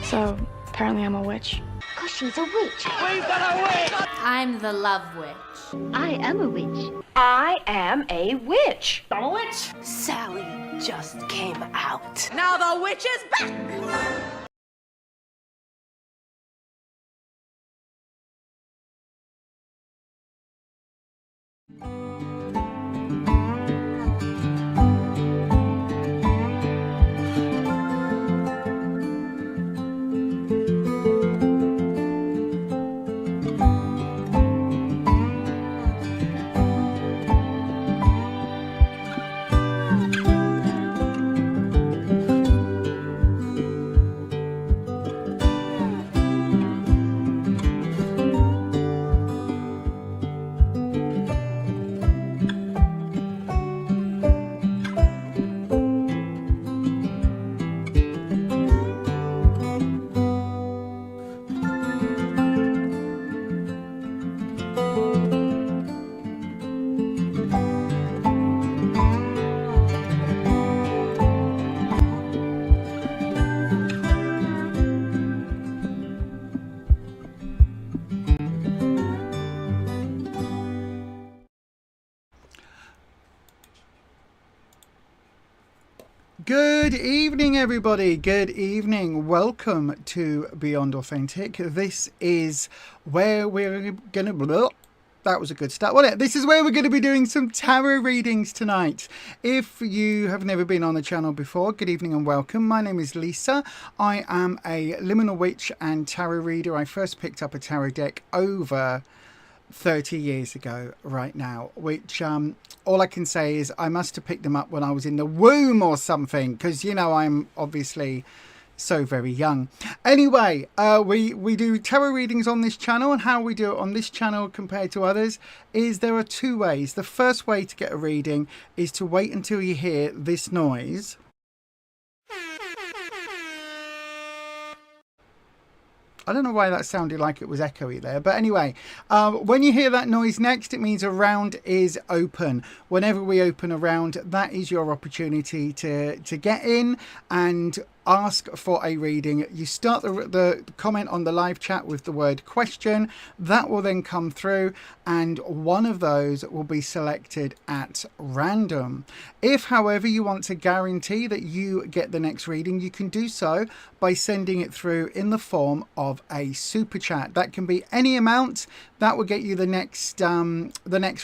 So, apparently I'm a witch. Because she's a witch. We've got a witch! I'm the love witch. I am a witch. I am a witch. I'm a witch! Sally just came out. Now the witch is back! Good evening, everybody. Good evening. Welcome to Beyond Authentic. This is where we're going to... That was a good start, wasn't it? This is where we're going to be doing some tarot readings tonight. If you have never been on the channel before, good evening and welcome. My name is Lisa. I am a liminal witch and tarot reader. I first picked up a tarot deck over 30 years ago right now, which all I can say is I must have picked them up when I was in the womb or something, because you know I'm obviously so very young. Anyway, we do tarot readings on this channel, and how we do it on this channel compared to others is there are two ways. The first way to get a reading is to wait until you hear this noise. I don't know why that sounded like it was echoey there. But anyway, when you hear that noise next, it means a round is open. Whenever we open a round, that is your opportunity to get in and ask for a reading. You start the comment on the live chat with the word question. That will then come through and one of those will be selected at random. If, however, you want to guarantee that you get the next reading, you can do so by sending it through in the form of a super chat. That can be any amount. That will get you the next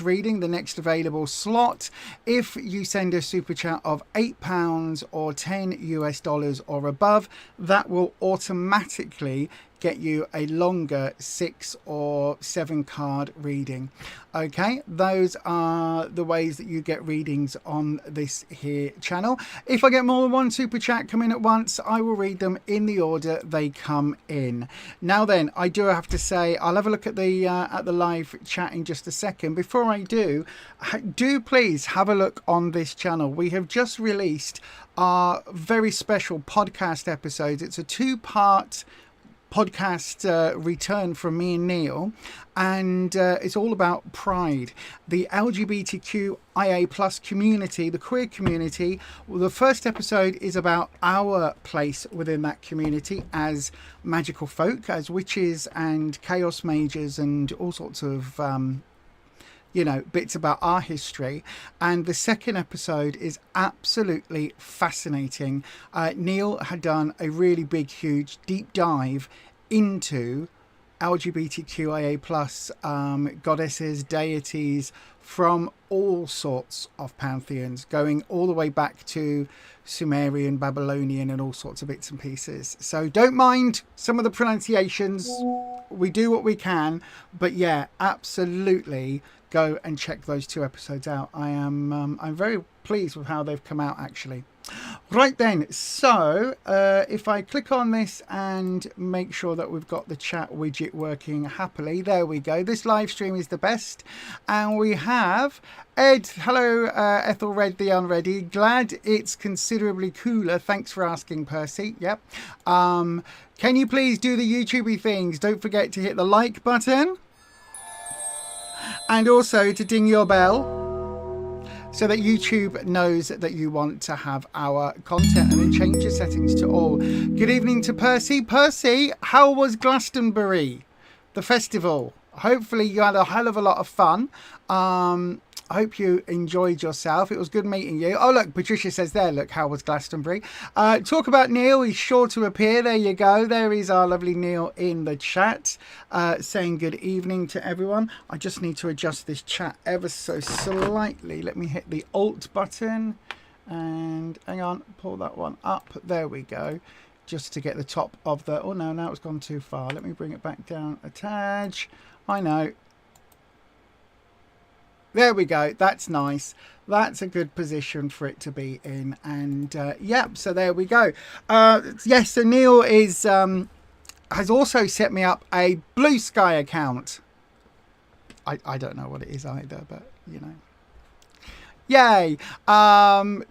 reading, the next available slot. If you send a super chat of £8 or $10 US or above, that will automatically get you a longer 6 or 7 card reading. Okay, those are the ways that you get readings on this here channel. If I get more than one super chat come in at once, I will read them in the order they come in. Now then, I do have to say I'll have a look at the live chat in just a second. Before I do please have a look on this channel. We have just released our very special podcast episodes. It's a 2-part podcast return from me and Neil, and it's all about pride, the LGBTQIA plus community, the queer community. Well, the first episode is about our place within that community as magical folk, as witches and chaos mages and all sorts of you know, bits about our history. And the second episode is absolutely fascinating. Neil had done a really big, huge, deep dive into LGBTQIA plus goddesses, deities from all sorts of pantheons, going all the way back to Sumerian, Babylonian, and all sorts of bits and pieces. So don't mind some of the pronunciations. We do what we can, but yeah, absolutely go and check those 2 episodes out. I'm very pleased with how they've come out, actually. Right then, so if I click on this and make sure that we've got the chat widget working happily, there we go. This live stream is the best, and we have Ed. Hello, Ethelred the Unready. Glad it's considerably cooler. Thanks for asking, Percy. Yep. Can you please do the YouTubey things? Don't forget to hit the like button and also to ding your bell. so that YouTube knows that you want to have our content, and then change your settings to all. Good evening to Percy. Percy, how was Glastonbury, the festival? Hopefully you had a hell of a lot of fun. I hope you enjoyed yourself. It was good meeting you. Oh, look, Patricia says there, look, how was Glastonbury? Talk about Neil. He's sure to appear. There you go. There is our lovely Neil in the chat, saying good evening to everyone. I just need to adjust this chat ever so slightly. Let me hit the Alt button and hang on, pull that one up. There we go. Just to get the top of the... Oh, no, now it's gone too far. Let me bring it back down a tad. I know. There we go. That's nice. That's a good position for it to be in. And yeah, so there we go. Yes, so Neil is has also set me up a Blue Sky account. I don't know what it is either, but you know. Yay.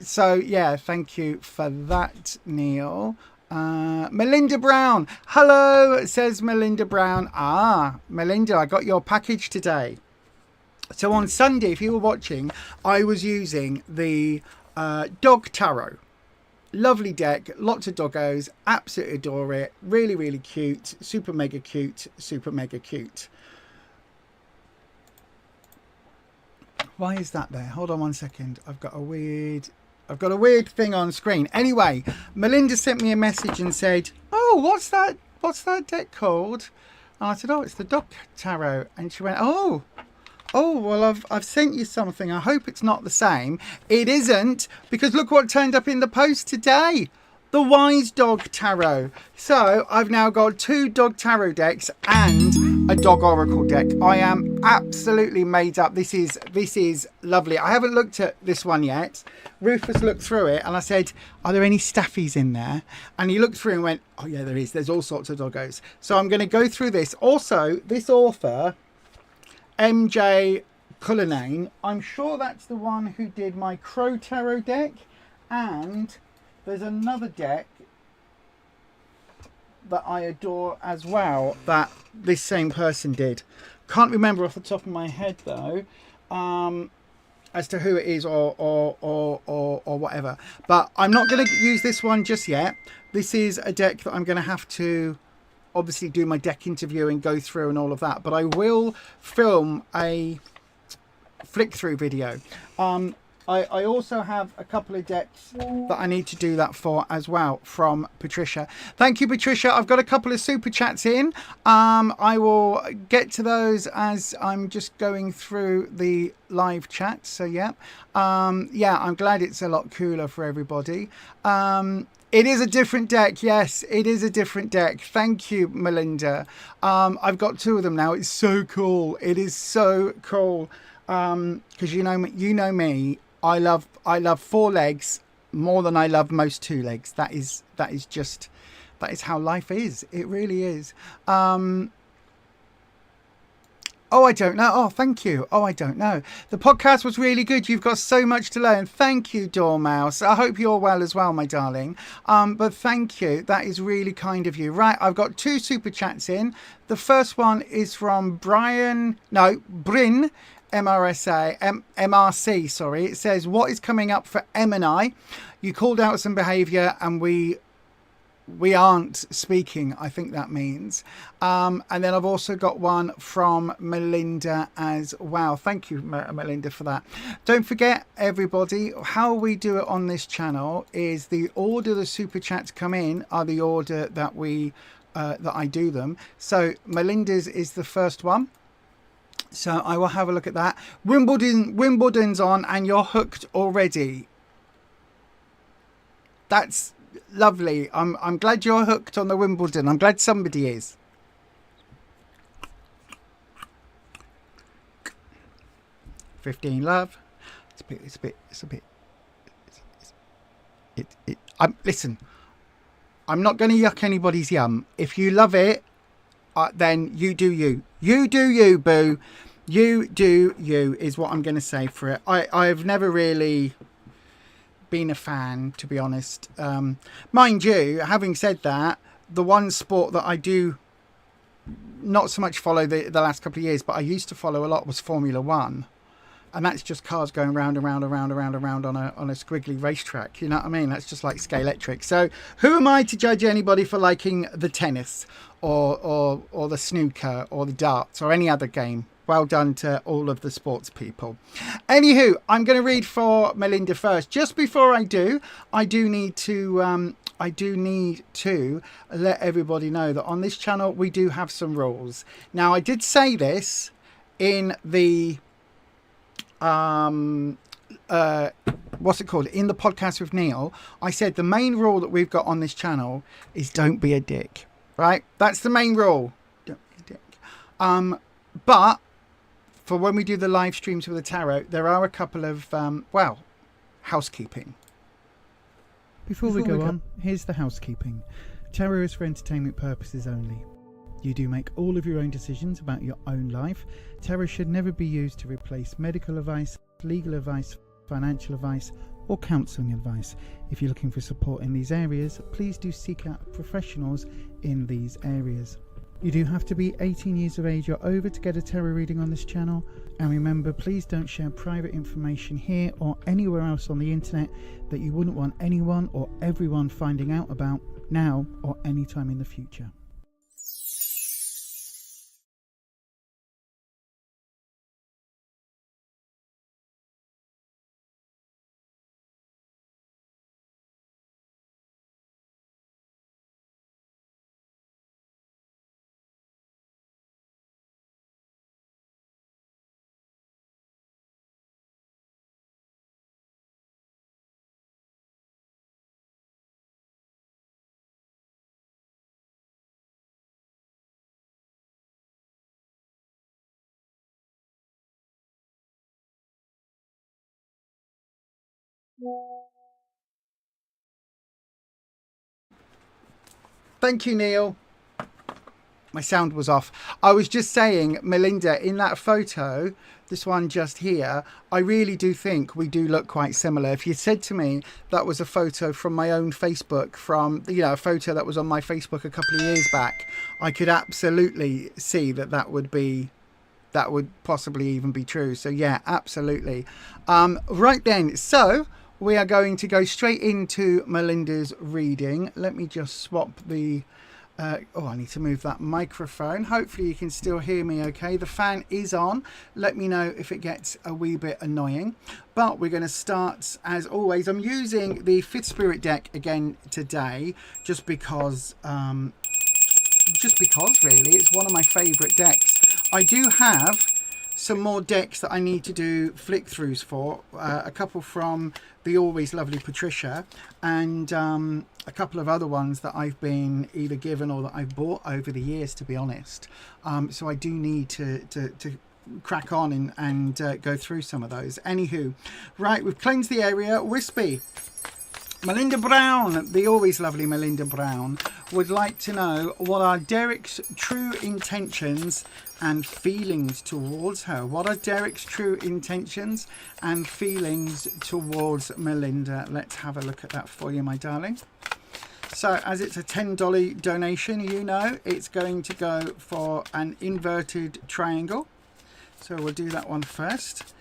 So yeah, thank you for that, Neil. Melinda Brown. Hello, says Melinda Brown. Melinda, I got your package today. So on Sunday, if you were watching, I was using the Dog Tarot. Lovely deck, lots of doggos, absolutely adore it. Really, really cute, super mega cute, super mega cute. Why is that there? Hold on one second. I've got a weird thing on screen. Anyway, Melinda sent me a message and said, "Oh, what's that? What's that deck called?" And I said, "Oh, it's the Dog Tarot." And she went, Oh, well, I've sent you something. I hope it's not the same. It isn't, because look what turned up in the post today. The Wise Dog Tarot. So I've now got 2 Dog Tarot decks and a Dog Oracle deck. I am absolutely made up. This is lovely. I haven't looked at this one yet. Rufus looked through it and I said, "Are there any staffies in there?" And he looked through and went, "Oh yeah, there is. There's all sorts of doggos." So I'm going to go through this. Also, this author, MJ Cullinane, I'm sure that's the one who did my Crow Tarot deck, and there's another deck that I adore as well that this same person did. Can't remember off the top of my head though, as to who it is or whatever. But I'm not going to use this one just yet. This is a deck that I'm going to have to obviously do my deck interview and go through and all of that, but I will film a flick through video. I also have a couple of decks that I need to do that for as well from Patricia. Thank you, Patricia. I've got a couple of super chats in. I will get to those as I'm just going through the live chat. So yeah, I'm glad it's a lot cooler for everybody. It is a different deck. Yes, it is a different deck. Thank you, Melinda. I've got 2 of them now. It's so cool. It is so cool. Because you know me. I love 4 legs more than I love most 2 legs. That is how life is. It really is. Oh, I don't know. Oh, thank you. Oh, I don't know. The podcast was really good. You've got so much to learn. Thank you, Dormouse. I hope you're well as well, my darling. But thank you. That is really kind of you. Right, I've got 2 super chats in. The first one is from Bryn, MRC, sorry. It says, "What is coming up for Em and I? You called out some behaviour and we aren't speaking," I think that means. And then I've also got one from Melinda as well. Thank you, Melinda, for that. Don't forget, everybody, how we do it on this channel is the order the super chats come in are the order that I do them. So Melinda's is the first one. So I will have a look at that. Wimbledon's on and you're hooked already. That's lovely. I'm glad you're hooked on the Wimbledon. I'm glad somebody is. $15 love. Listen, I'm not going to yuck anybody's yum. If you love it, then you do you. You do you, boo. You do you is what I'm going to say for it. I've never really been a fan, to be honest. Mind you, having said that, the one sport that I do not so much follow the last couple of years, but I used to follow a lot was Formula One. And that's just cars going round and round and round and round and round on a squiggly racetrack. You know what I mean? That's just like Scalextric. So who am I to judge anybody for liking the tennis or the snooker or the darts or any other game? Well done to all of the sports people. Anywho, I'm going to read for Melinda first. Just before I do need to let everybody know that on this channel we do have some rules. Now, I did say this in the what's it called, in the podcast with Neil. I said the main rule that we've got on this channel is don't be a dick, right? That's the main rule. Don't be a dick. But for when we do the live streams with the tarot, there are a couple of housekeeping. Before we go on, here's the housekeeping. Tarot is for entertainment purposes only. You do make all of your own decisions about your own life. Tarot should never be used to replace medical advice, legal advice, financial advice, or counselling advice. If you're looking for support in these areas, please do seek out professionals in these areas. You do have to be 18 years of age or over to get a tarot reading on this channel. And remember, please don't share private information here or anywhere else on the internet that you wouldn't want anyone or everyone finding out about now or any time in the future. Thank you, Neil. My sound was off. I was just saying, Melinda, in that photo, this one just here, I really do think we do look quite similar. If you said to me that was a photo from my own Facebook, from, you know, a photo that was on my Facebook a couple of years back, I could absolutely see that would possibly even be true. So yeah, absolutely. Right then, so we are going to go straight into Melinda's reading. Let me just swap the I need to move that microphone. Hopefully you can still hear me okay. The fan is on. Let me know if it gets a wee bit annoying. But we're going to start, as always. I'm using the Fifth Spirit deck again today, just because really, it's one of my favourite decks. I do have some more decks that I need to do flick throughs for, a couple from the always lovely Patricia, and a couple of other ones that I've been either given or that I've bought over the years, to be honest. So I do need to crack on and go through some of those. Anywho, right, we've cleansed the area. Wispy. Melinda Brown, the always lovely Melinda Brown, would like to know what are Derek's true intentions and feelings towards her. What are Derek's true intentions and feelings towards Melinda? Let's have a look at that for you, my darling. So as it's a $10 donation, you know, it's going to go for an inverted triangle. So we'll do that one first.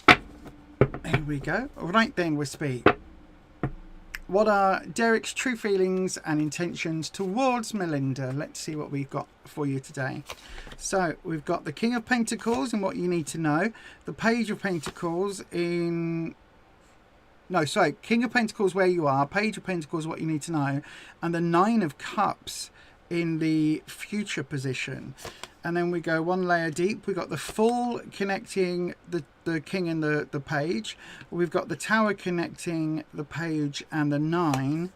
Here we go. Right then, Wispy. What are Derek's true feelings and intentions towards Melinda? Let's see what we've got for you today. So we've got the King of Pentacles and what you need to know. The Page of Pentacles King of Pentacles where you are. Page of Pentacles what you need to know. And the Nine of Cups in the future position. And then we go one layer deep. We've got the Fool connecting the King and the Page. We've got the Tower connecting the Page and the Nine.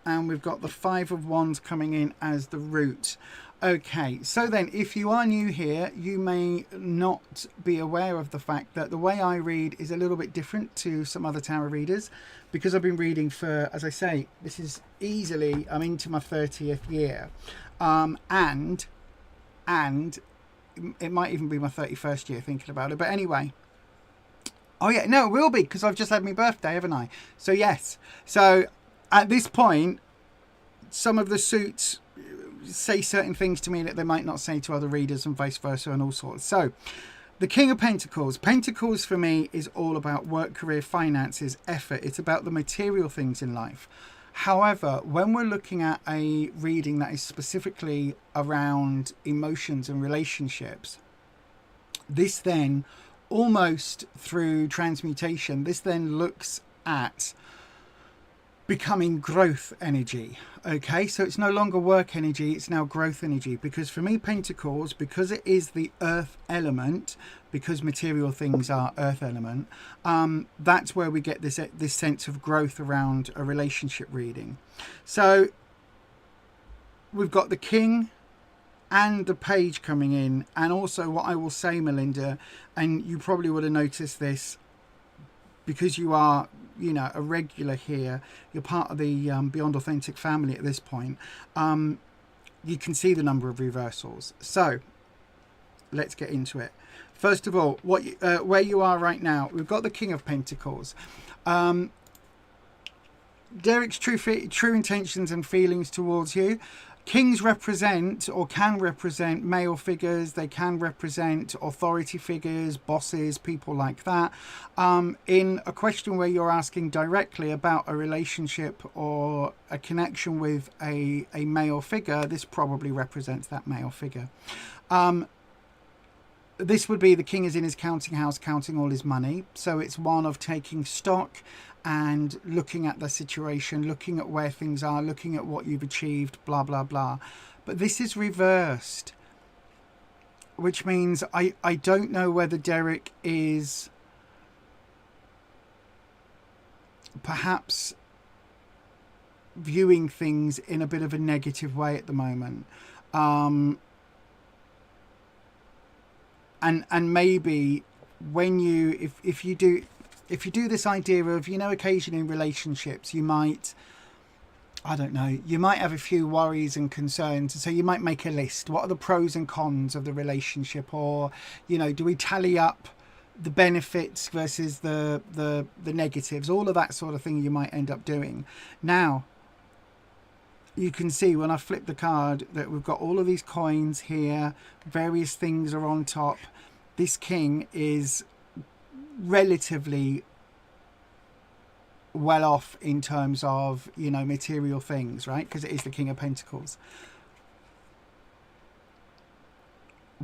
And we've got the Five of Wands coming in as the Root. Okay, so then if you are new here, you may not be aware of the fact that the way I read is a little bit different to some other tarot readers, because I've been reading for, as I say, this is easily, I'm into my 30th year. And it might even be my 31st year thinking about it. But anyway, oh yeah, no, it will be, because I've just had my birthday, haven't I? So yes. So at this point, some of the suits say certain things to me that they might not say to other readers and vice versa and all sorts. So The King of Pentacles. Pentacles for me is all about work, career, finances, effort. It's about the material things in life. However, when we're looking at a reading that is specifically around emotions and relationships, this then, almost through transmutation, this then looks at becoming growth energy. Okay, so it's no longer work energy, it's now growth energy. Because for me, Pentacles, because it is the earth element, because material things are earth element, that's where we get this sense of growth around a relationship reading. So we've got the King and the Page coming in, and also what I will say, Melinda, and you probably would have noticed this because you are, you know, a regular here, you're part of the Beyond Authentic family at this point, you can see the number of reversals. So let's get into it. First of all, where you are right now, we've got the King of Pentacles. Derek's true intentions and feelings towards you. Kings represent, or can represent, male figures. They can represent authority figures, bosses, people like that. In a question where you're asking directly about a relationship or a connection with a male figure, this probably represents that male figure. This would be the King is in his counting house, counting all his money. So it's one of taking stock and looking at the situation, looking at where things are, looking at what you've achieved, blah, blah, blah. But this is reversed, which means I don't know whether Derek is perhaps viewing things in a bit of a negative way at the moment. And maybe when you, if you do this idea of, you know, occasionally in relationships, you might, I don't know, you might have a few worries and concerns. So you might make a list. What are the pros and cons of the relationship? Or, you know, do we tally up the benefits versus the negatives? All of that sort of thing you might end up doing. Now, you can see when I flip the card that we've got all of these coins here. Various things are on top. This King is relatively well off in terms of, you know, material things, right? Because it is the King of Pentacles.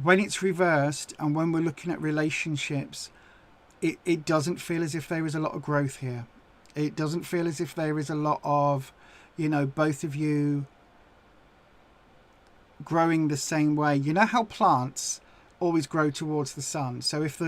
When it's reversed and when we're looking at relationships, it doesn't feel as if there is a lot of growth here. It doesn't feel as if there is a lot of, you know, both of you growing the same way. You know how plants always grow towards the sun? So if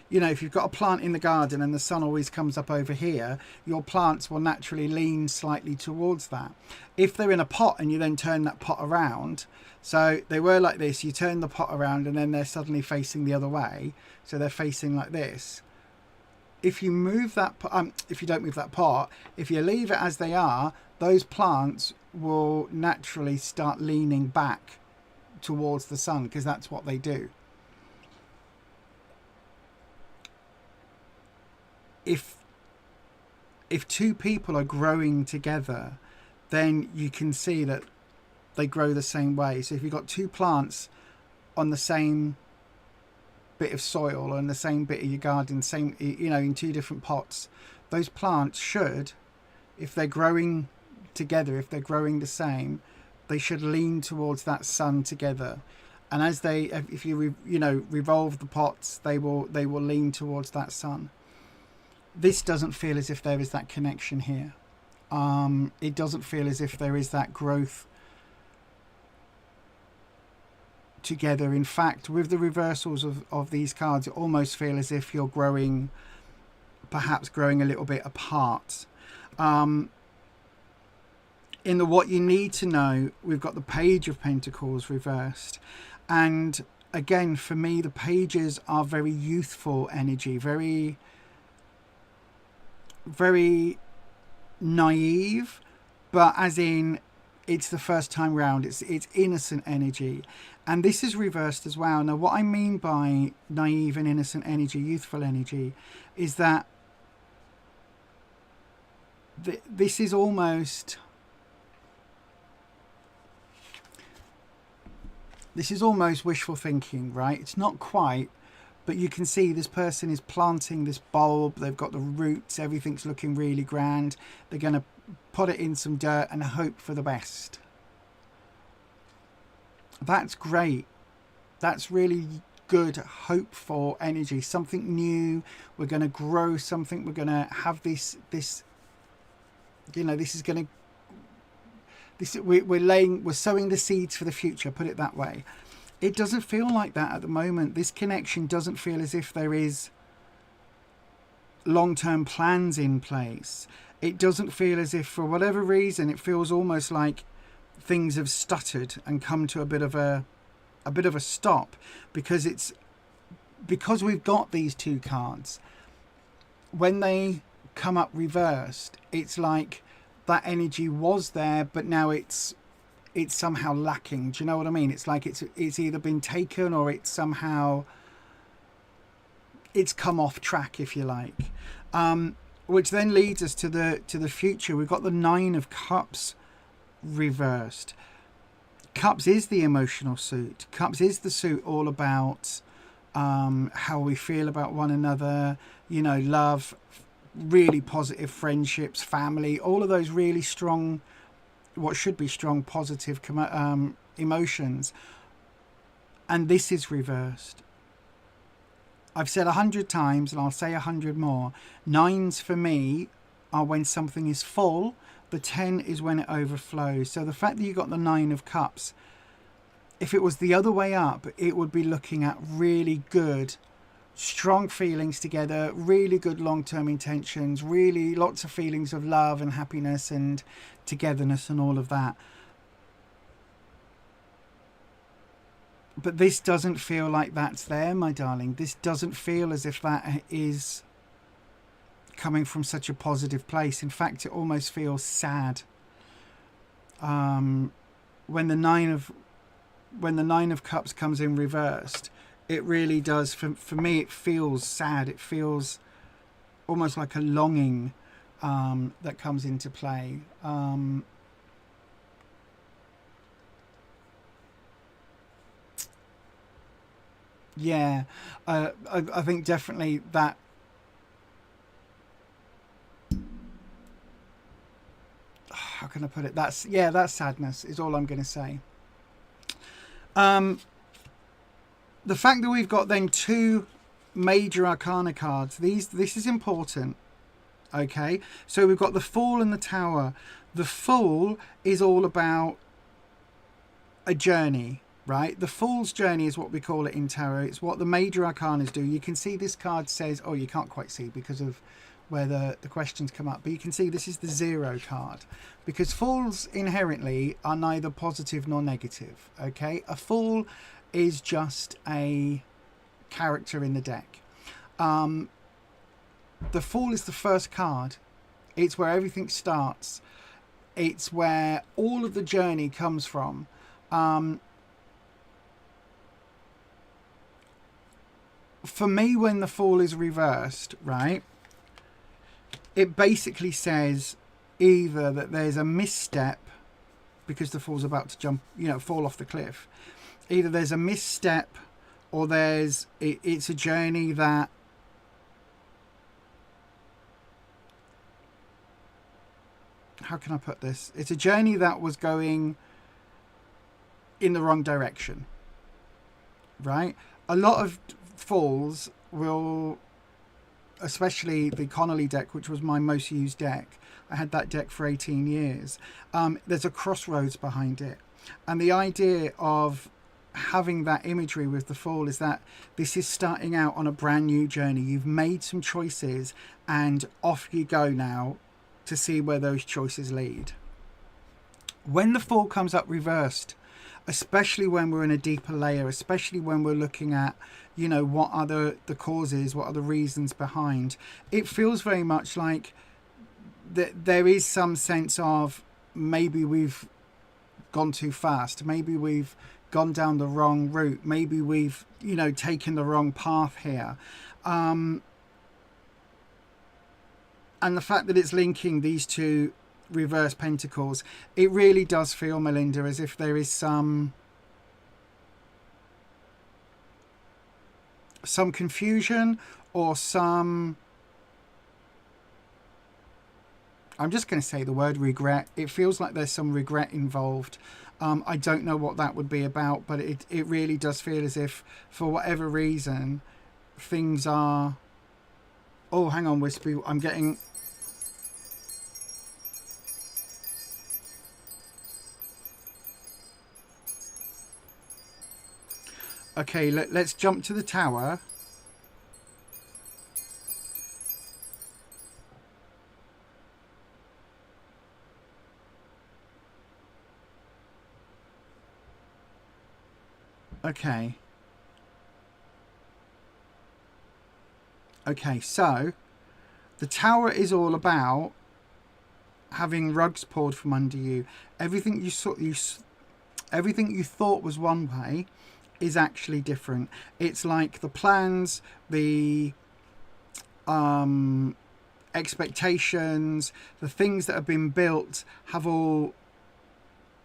you know, if you've got a plant in the garden and the sun always comes up over here, your plants will naturally lean slightly towards that. If they're in a pot and you then turn that pot around, so they were like this, you turn the pot around and then they're suddenly facing the other way, so they're facing like this. If you move that if you don't move that pot, if you leave it as they are, those plants will naturally start leaning back towards the sun, because that's what they do. If two people are growing together, then you can see that they grow the same way. So if you've got two plants on the same bit of soil or in the same bit of your garden, same, you know, in two different pots, those plants should, if they're growing together, if they're growing the same, they should lean towards that sun together. And as they, if you revolve the pots, they will lean towards that sun. This doesn't feel as if there is that connection here. It doesn't feel as if there is that growth together. In fact, with the reversals of these cards, it almost feels as if you're growing, perhaps growing a little bit apart. In the what you need to know, we've got the Page of Pentacles reversed. And again, for me, the pages are very youthful energy, very, very naive, but as in it's the first time round, it's innocent energy. And this is reversed as well. Now, what I mean by naive and innocent energy, youthful energy, is that this is almost... This is almost wishful thinking, right? It's not quite, but you can see this person is planting this bulb. They've got the roots, everything's looking really grand. They're going to put it in some dirt and hope for the best. That's great. That's really good, hopeful energy. Something new. We're going to grow something. We're going to have this, you know, this is going to, we're sowing the seeds for the future, put it that way. It doesn't feel like that at the moment. This connection doesn't feel as if there is long-term plans in place. It doesn't feel as if, for whatever reason, it feels almost like things have stuttered and come to a bit of a stop, because we've got these two cards. When they come up reversed, it's like that energy was there, but now it's somehow lacking. Do you know what I mean? It's like it's either been taken or it's somehow come off track, if you like. Which then leads us to the future. We've got the Nine of Cups reversed. Cups is the emotional suit. Cups is the suit all about how we feel about one another, you know, love, really positive friendships, family, all of those really strong, what should be strong, positive emotions. And this is reversed. I've said 100 times, and I'll say 100 more. Nines for me are when something is full. The 10 is when it overflows. So the fact that you got the Nine of Cups, if it was the other way up, it would be looking at really good, strong feelings together, really good long-term intentions, really lots of feelings of love and happiness and togetherness and all of that. But this doesn't feel like that's there, my darling. This doesn't feel as if that is coming from such a positive place. In fact, it almost feels sad. When the Nine of Cups comes in reversed, it really does. For me, it feels sad. It feels almost like a longing that comes into play. Yeah, I think definitely that. How can I put it? That's sadness is all I'm going to say. The fact that we've got then two major arcana cards, this is important. Okay, so we've got the Fool and the Tower. The Fool is all about a journey, right? The Fool's journey is what we call it in tarot. It's what the major arcanas do. You can see this card says, oh, you can't quite see because of where the questions come up, but you can see this is the 0 card, because Fools inherently are neither positive nor negative. Okay, a Fool is just a character in the deck. The Fool is the first card. It's where everything starts. It's where all of the journey comes from. For me, when the Fool is reversed, right, it basically says either that there's a misstep because the Fool's about to jump, you know, fall off the cliff. Either there's a misstep or it's a journey that how can I put this? It's a journey that was going in the wrong direction, right? A lot of Fools will, especially the Connolly deck, which was my most used deck. I had that deck for 18 years. There's a crossroads behind it. And the idea of having that imagery with the Fool is that this is starting out on a brand new journey. You've made some choices and off you go now to see where those choices lead. When the Fool comes up reversed, especially when we're in a deeper layer, especially when we're looking at, you know, what are the causes, what are the reasons behind, it feels very much like that there is some sense of maybe we've gone too fast, maybe we've gone down the wrong route, maybe we've, you know, taken the wrong path here. And the fact that it's linking these two reverse pentacles, it really does feel, Melinda, as if there is some some confusion or some, I'm just going to say the word regret. It feels like there's some regret involved. I don't know what that would be about, but it really does feel as if, for whatever reason, things are... Oh, hang on, Wispy. I'm getting... Okay, let's jump to the tower. Okay. Okay, so the tower is all about having rugs pulled from under you. Everything everything you thought was one way is actually different. It's like the plans, the expectations, the things that have been built have all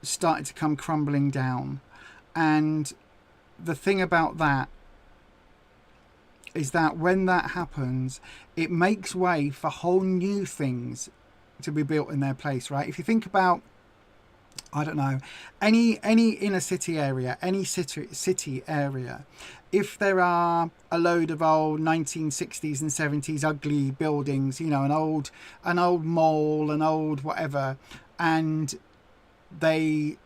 started to come crumbling down. And the thing about that is that when that happens, it makes way for whole new things to be built in their place, right? If you think about, I don't know, any inner city area, any city area, if there are a load of old 1960s and 70s ugly buildings, you know, an old mall, an old whatever, and they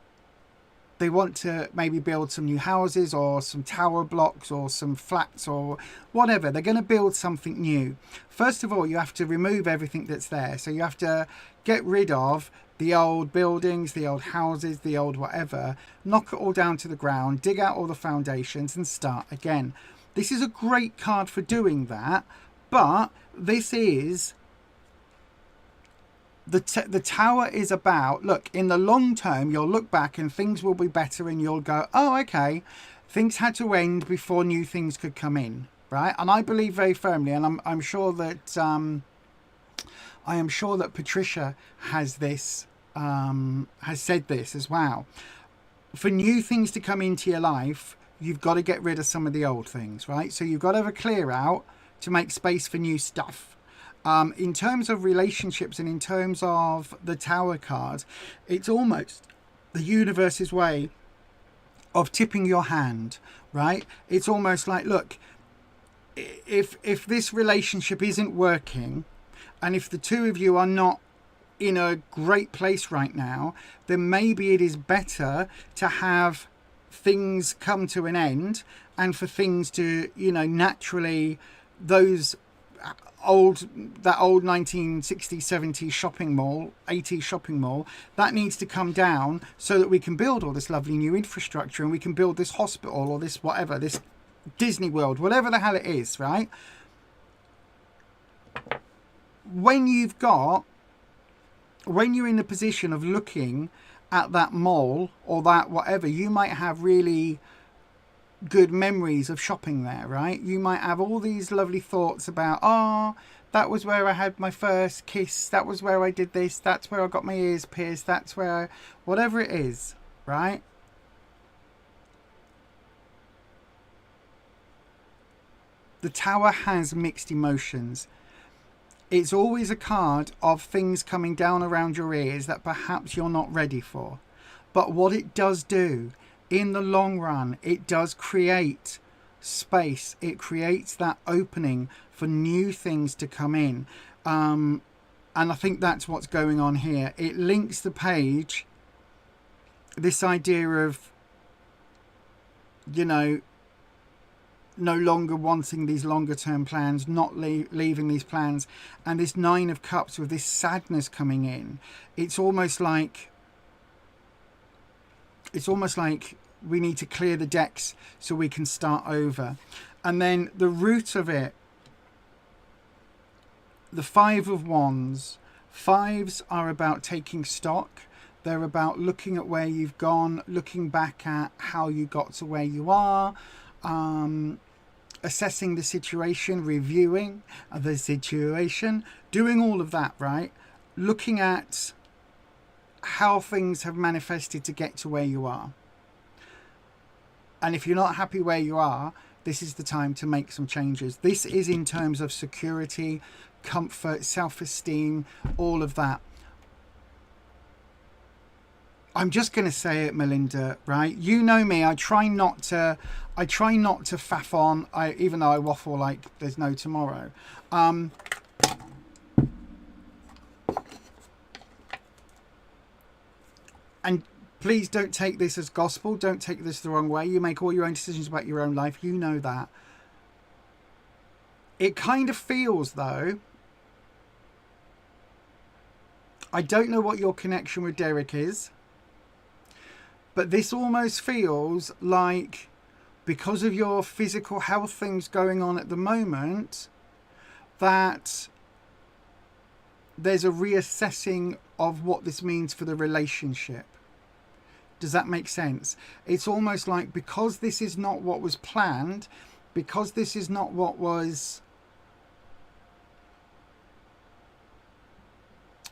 want to maybe build some new houses or some tower blocks or some flats or whatever. They're going to build something new. First of all, you have to remove everything that's there. So you have to get rid of the old buildings, the old houses, the old whatever, knock it all down to the ground, dig out all the foundations and start again. This is a great card for doing that, but this is... The tower is about, look, in the long term, you'll look back and things will be better and you'll go, oh, okay, things had to end before new things could come in, right? And I believe very firmly, and I'm sure that I am sure that Patricia has this, has said this as well. For new things to come into your life, you've got to get rid of some of the old things, right? So you've got to have a clear out to make space for new stuff. In terms of relationships and in terms of the Tower card, it's almost the universe's way of tipping your hand, right? It's almost like, look, if this relationship isn't working and if the two of you are not in a great place right now, then maybe it is better to have things come to an end and for things to, you know, naturally, that old 1960s, 70s shopping mall, 80s shopping mall, that needs to come down so that we can build all this lovely new infrastructure and we can build this hospital or this whatever, this Disney World, whatever the hell it is, right? When you're in the position of looking at that mall or that whatever, you might have really good memories of shopping there, right? You might have all these lovely thoughts about, oh, that was where I had my first kiss, that was where I did this, that's where I got my ears pierced, that's where whatever it is, right? The Tower has mixed emotions. It's always a card of things coming down around your ears that perhaps you're not ready for. But what it does do in the long run, it does create space. It creates that opening for new things to come in. And I think that's what's going on here. It links the page, this idea of, you know, no longer wanting these longer term plans, not leaving these plans, and this Nine of Cups with this sadness coming in. It's almost like we need to clear the decks so we can start over. And then the root of it, the Five of Wands. Fives are about taking stock. They're about looking at where you've gone, looking back at how you got to where you are, assessing the situation, reviewing the situation, doing all of that, right? Looking at how things have manifested to get to where you are. And if you're not happy where you are, this is the time to make some changes. This is in terms of security, comfort, self-esteem, all of that. I'm just going to say it, Melinda, right? You know me, I try not to faff on, even though I waffle like there's no tomorrow. And please don't take this as gospel. Don't take this the wrong way. You make all your own decisions about your own life. You know that. It kind of feels, though, I don't know what your connection with Derek is, but this almost feels like, because of your physical health things going on at the moment, that there's a reassessing of what this means for the relationship. Does that make sense? It's almost like, because this is not what was planned, because this is not what was,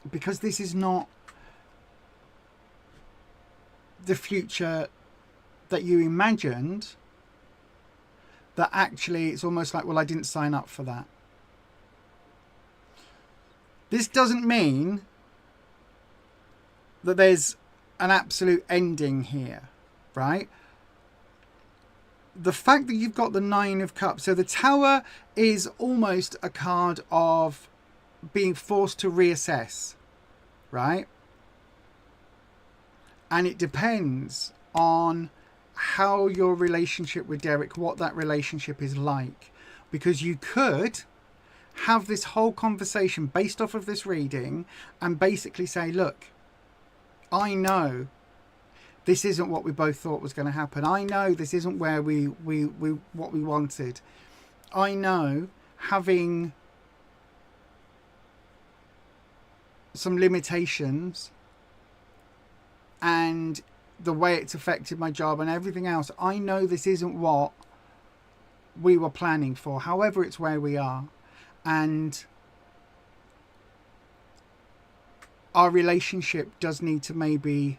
because this is not the future that you imagined, that actually it's almost like, well, I didn't sign up for that. This doesn't mean that there's an absolute ending here, right? The fact that you've got the Nine of Cups, so the Tower is almost a card of being forced to reassess, right? And it depends on how your relationship with Derek, what that relationship is like. Because you could have this whole conversation based off of this reading and basically say, look, I know this isn't what we both thought was going to happen. I know this isn't where we what we wanted. I know having some limitations and the way it's affected my job and everything else, I know this isn't what we were planning for. However, it's where we are. And our relationship does need to maybe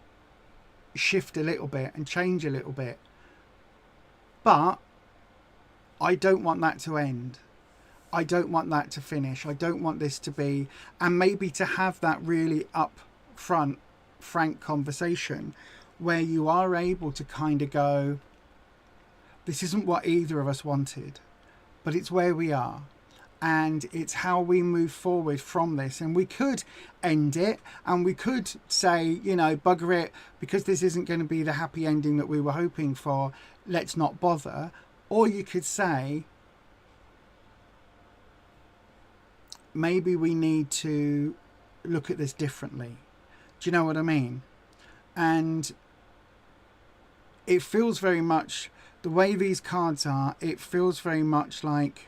shift a little bit and change a little bit. But I don't want that to end. I don't want that to finish. I don't want this to be, and maybe to have that really upfront, frank conversation where you are able to kind of go, this isn't what either of us wanted, but it's where we are. And it's how we move forward from this. And we could end it and we could say, you know, bugger it, because this isn't going to be the happy ending that we were hoping for. Let's not bother. Or you could say, maybe we need to look at this differently. Do you know what I mean? And it feels very much, the way these cards are, it feels very much like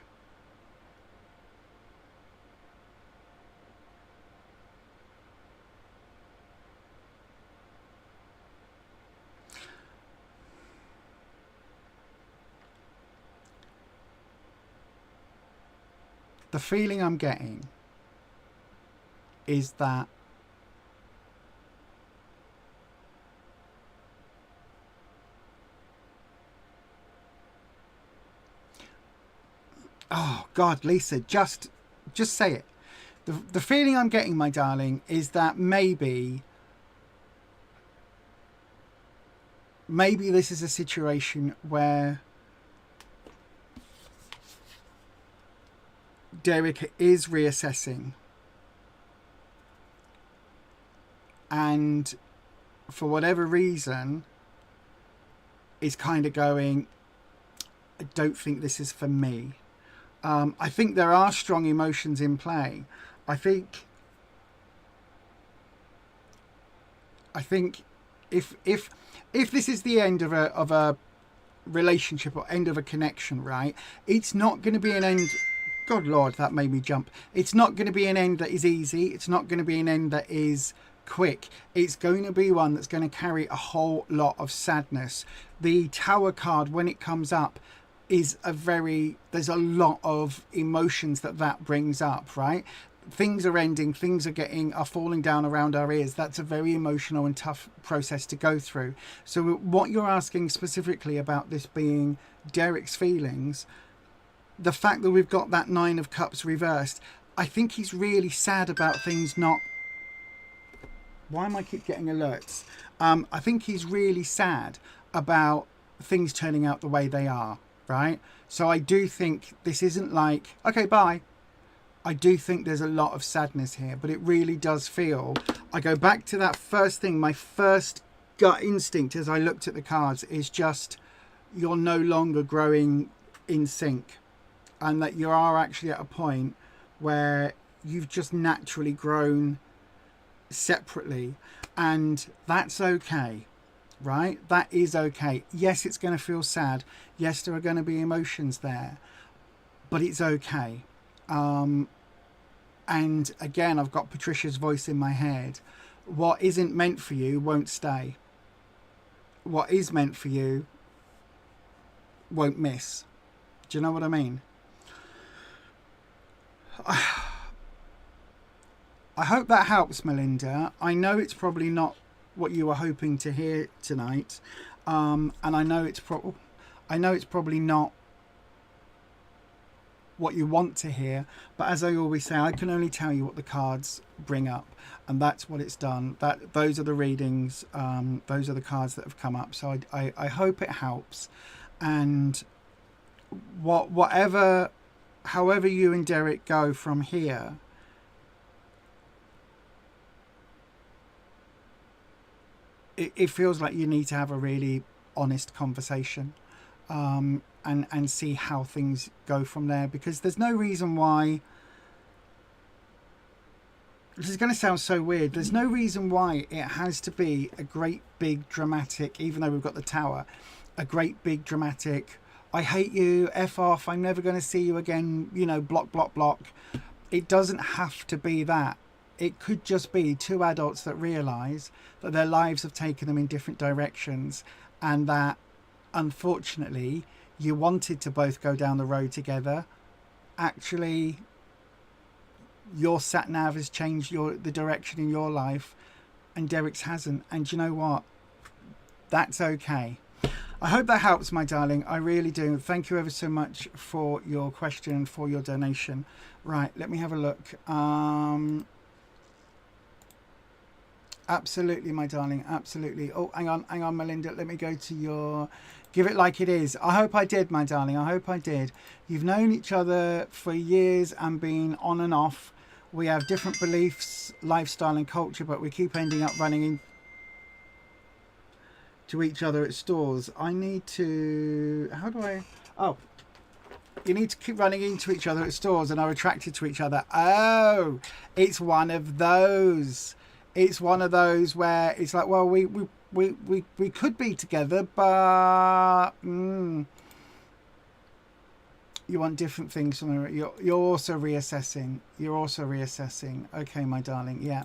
the feeling I'm getting is that oh God, Lisa, just say it. The feeling I'm getting, my darling, is that maybe this is a situation where Derek is reassessing, and for whatever reason is kind of going, I don't think this is for me. I think there are strong emotions in play. I think if this is the end of a relationship or end of a connection, right, it's not going to be an end. God Lord, that made me jump. It's not going to be an end that is easy. It's not going to be an end that is quick. It's going to be one that's going to carry a whole lot of sadness. The Tower card, when it comes up, is there's a lot of emotions that brings up, right? things are ending, things are falling down around our ears. That's a very emotional and tough process to go through. So what you're asking specifically about this being Derek's feelings, the fact that we've got that 9 of Cups reversed, I think he's really sad about things not... Why am I keep getting alerts? I think he's really sad about things turning out the way they are, right? So I do think this isn't like, okay, bye. I do think there's a lot of sadness here, but it really does feel... I go back to that first thing, my first gut instinct as I looked at the cards is just you're no longer growing in sync, and that you are actually at a point where you've just naturally grown separately, and that's okay, right? That is okay. Yes, it's going to feel sad. Yes, there are going to be emotions there, but it's okay. And again, I've got Patricia's voice in my head. What isn't meant for you won't stay. What is meant for you won't miss. Do you know what I mean? I hope that helps, Melinda. I know it's probably not what you were hoping to hear tonight, and I know it's probably not what you want to hear, but as I always say, I can only tell you what the cards bring up, and that's what it's done. Those are the readings, those are the cards that have come up. So I hope it helps, and however you and Derek go from here, it feels like you need to have a really honest conversation, and see how things go from there, because there's no reason why... This is going to sound so weird. There's no reason why it has to be a great big dramatic, even though we've got the Tower, a great big dramatic, I hate you, F off, I'm never going to see you again, you know, block, block, block. It doesn't have to be that. It could just be two adults that realise that their lives have taken them in different directions, and that, unfortunately, you wanted to both go down the road together. Actually, your sat nav has changed the direction in your life, and Derek's hasn't. And you know what? That's okay. I hope that helps, my darling. I really do. Thank you ever so much for your question, for your donation. Right, let me have a look. Absolutely, my darling. Absolutely. Oh, hang on, Melinda. Let me go to your... Give it like it is. I hope I did, my darling. I hope I did. You've known each other for years and been on and off. We have different beliefs, lifestyle and culture, but we keep ending up running into each other at stores. I need to... How do I... Oh. You need to keep running into each other at stores and are attracted to each other. Oh, it's one of those. It's one of those where it's like, well, we could be together, but you want different things from the... You're also reassessing. Okay, my darling. Yeah.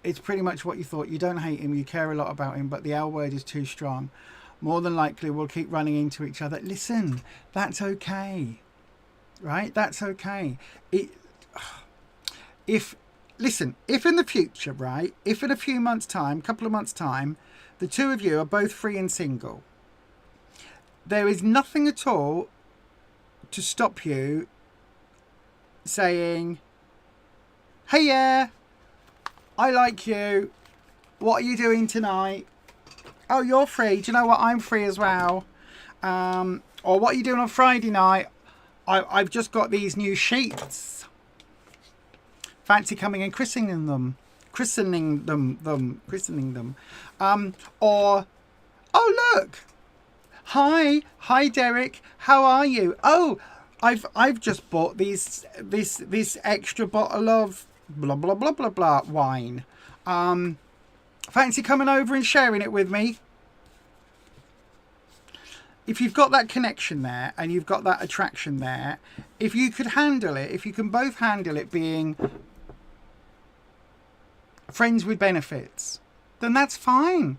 It's pretty much what you thought. You don't hate him. You care a lot about him, but the L word is too strong. More than likely, we'll keep running into each other. Listen, that's okay. Right? That's okay. If in the future, right, if in a few months' time, couple of months' time, the two of you are both free and single, there is nothing at all to stop you saying, hey, yeah, I like you. What are you doing tonight? Oh, you're free. Do you know what? I'm free as well. Or what are you doing on Friday night? I've just got these new sheets. Fancy coming and christening them. Or, oh look, hi Derek, how are you? Oh, I've just bought this extra bottle of blah blah blah blah blah wine. Fancy coming over and sharing it with me? If you've got that connection there and you've got that attraction there, if you could handle it, if you can both handle it being friends with benefits, then that's fine.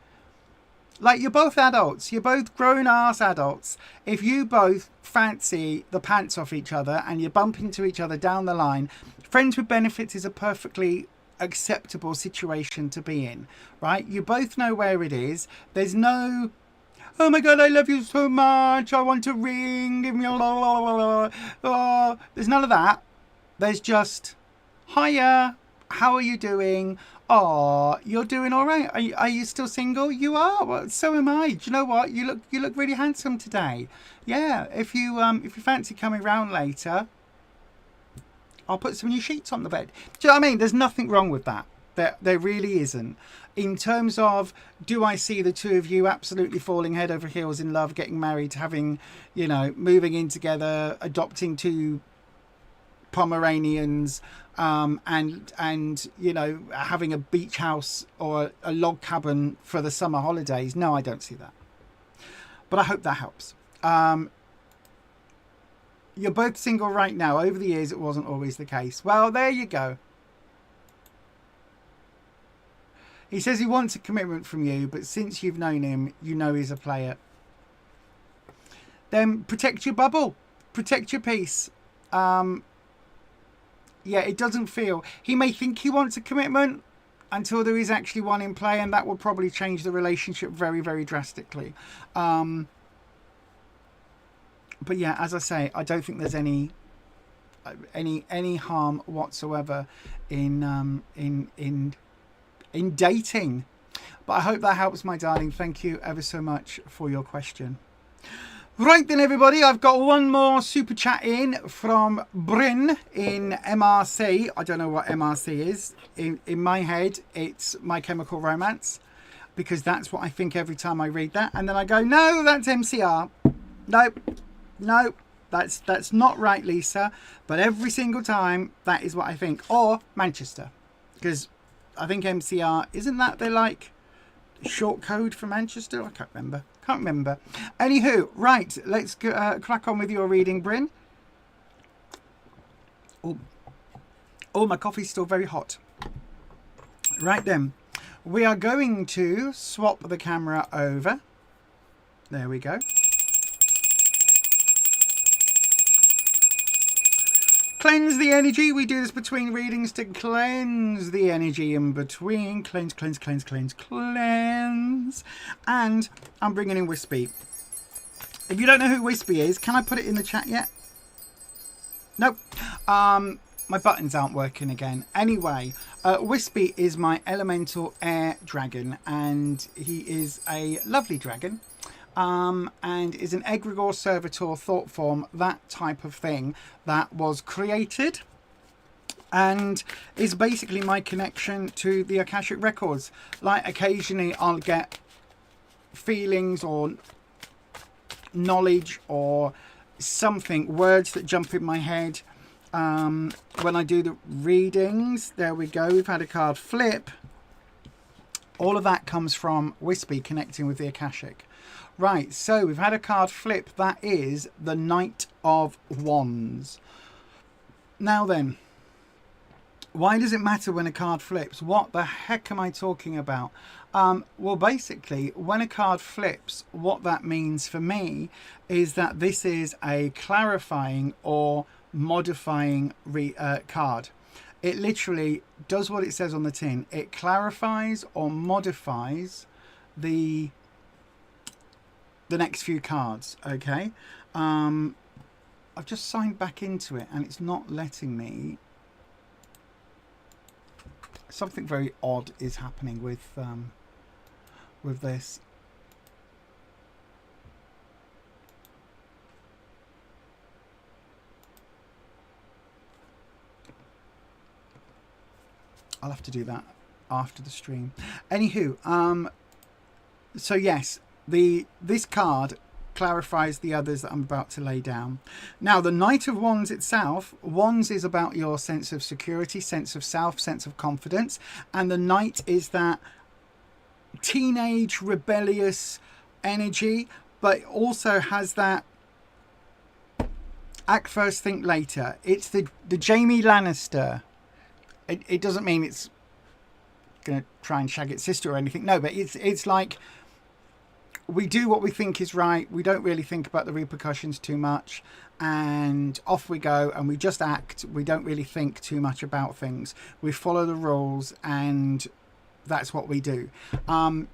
Like, you're both adults. You're both grown-ass adults. If you both fancy the pants off each other and you bump into each other down the line, friends with benefits is a perfectly acceptable situation to be in, right? You both know where it is. There's no, oh my God, I love you so much, I want to ring, give me a la la la la. Oh, there's none of that. There's just, hiya, how are you doing? Oh, you're doing all right. Are you still single? You are. Well, so am I. Do you know what? You look really handsome today. Yeah. If you fancy coming round later, I'll put some new sheets on the bed. Do you know what I mean? There's nothing wrong with that. There really isn't. In terms of, do I see the two of you absolutely falling head over heels in love, getting married, having, you know, moving in together, adopting two Pomeranians, and you know, having a beach house or a log cabin for the summer holidays? No, I don't see that. But I hope that helps. You're both single right now. Over the years, it wasn't always the case. Well, there you go. He says he wants a commitment from you, but since you've known him, you know he's a player. Then protect your bubble. Protect your peace. Yeah, it doesn't feel... He may think he wants a commitment until there is actually one in play, and that will probably change the relationship very, very drastically. But yeah, as I say, I don't think there's any harm whatsoever in dating. But I hope that helps, my darling. Thank you ever so much for your question. Right then, everybody, I've got one more super chat in from Bryn in MRC. I don't know what MRC is. In my head, it's My Chemical Romance, because that's what I think every time I read that. And then I go, no, that's MCR. No, that's not right, Lisa. But every single time, that is what I think. Or Manchester, because I think MCR, isn't that the like short code for Manchester? I can't remember. Anywho, right, let's crack on with your reading, Bryn. Oh, my coffee's still very hot. Right then, we are going to swap the camera over. There we go. Cleanse the energy. We do this between readings to cleanse the energy in between. Cleanse. And I'm bringing in Wispy. If you don't know who Wispy is, can I put it in the chat yet? Nope. My buttons aren't working again. Anyway, Wispy is my elemental air dragon, and he is a lovely dragon. And is an egregore servitor thought form, that type of thing, that was created and is basically my connection to the Akashic records. Like, occasionally I'll get feelings or knowledge or something, words that jump in my head when I do the readings. There we go, we've had a card flip. All of that comes from Wispy connecting with the Akashic. Right, so we've had a card flip. That is the Knight of Wands. Now then, why does it matter when a card flips? What the heck am I talking about? Well, basically, when a card flips, what that means for me is that this is a clarifying or modifying card. It literally does what it says on the tin. It clarifies or modifies the next few cards. Okay, I've just signed back into it and it's not letting me. Something very odd is happening with this. I'll have to do that after the stream. Anywho, so yes, this card clarifies the others that I'm about to lay down. Now, the Knight of Wands itself, Wands is about your sense of security, sense of self, sense of confidence, and the Knight is that teenage rebellious energy, but also has that act first, think later. It's the Jaime Lannister. It doesn't mean it's gonna try and shag its sister or anything. No, but it's like we do what we think is right. We don't really think about the repercussions too much, and off we go, and we just act. We don't really think too much about things. We follow the rules, and that's what we do. The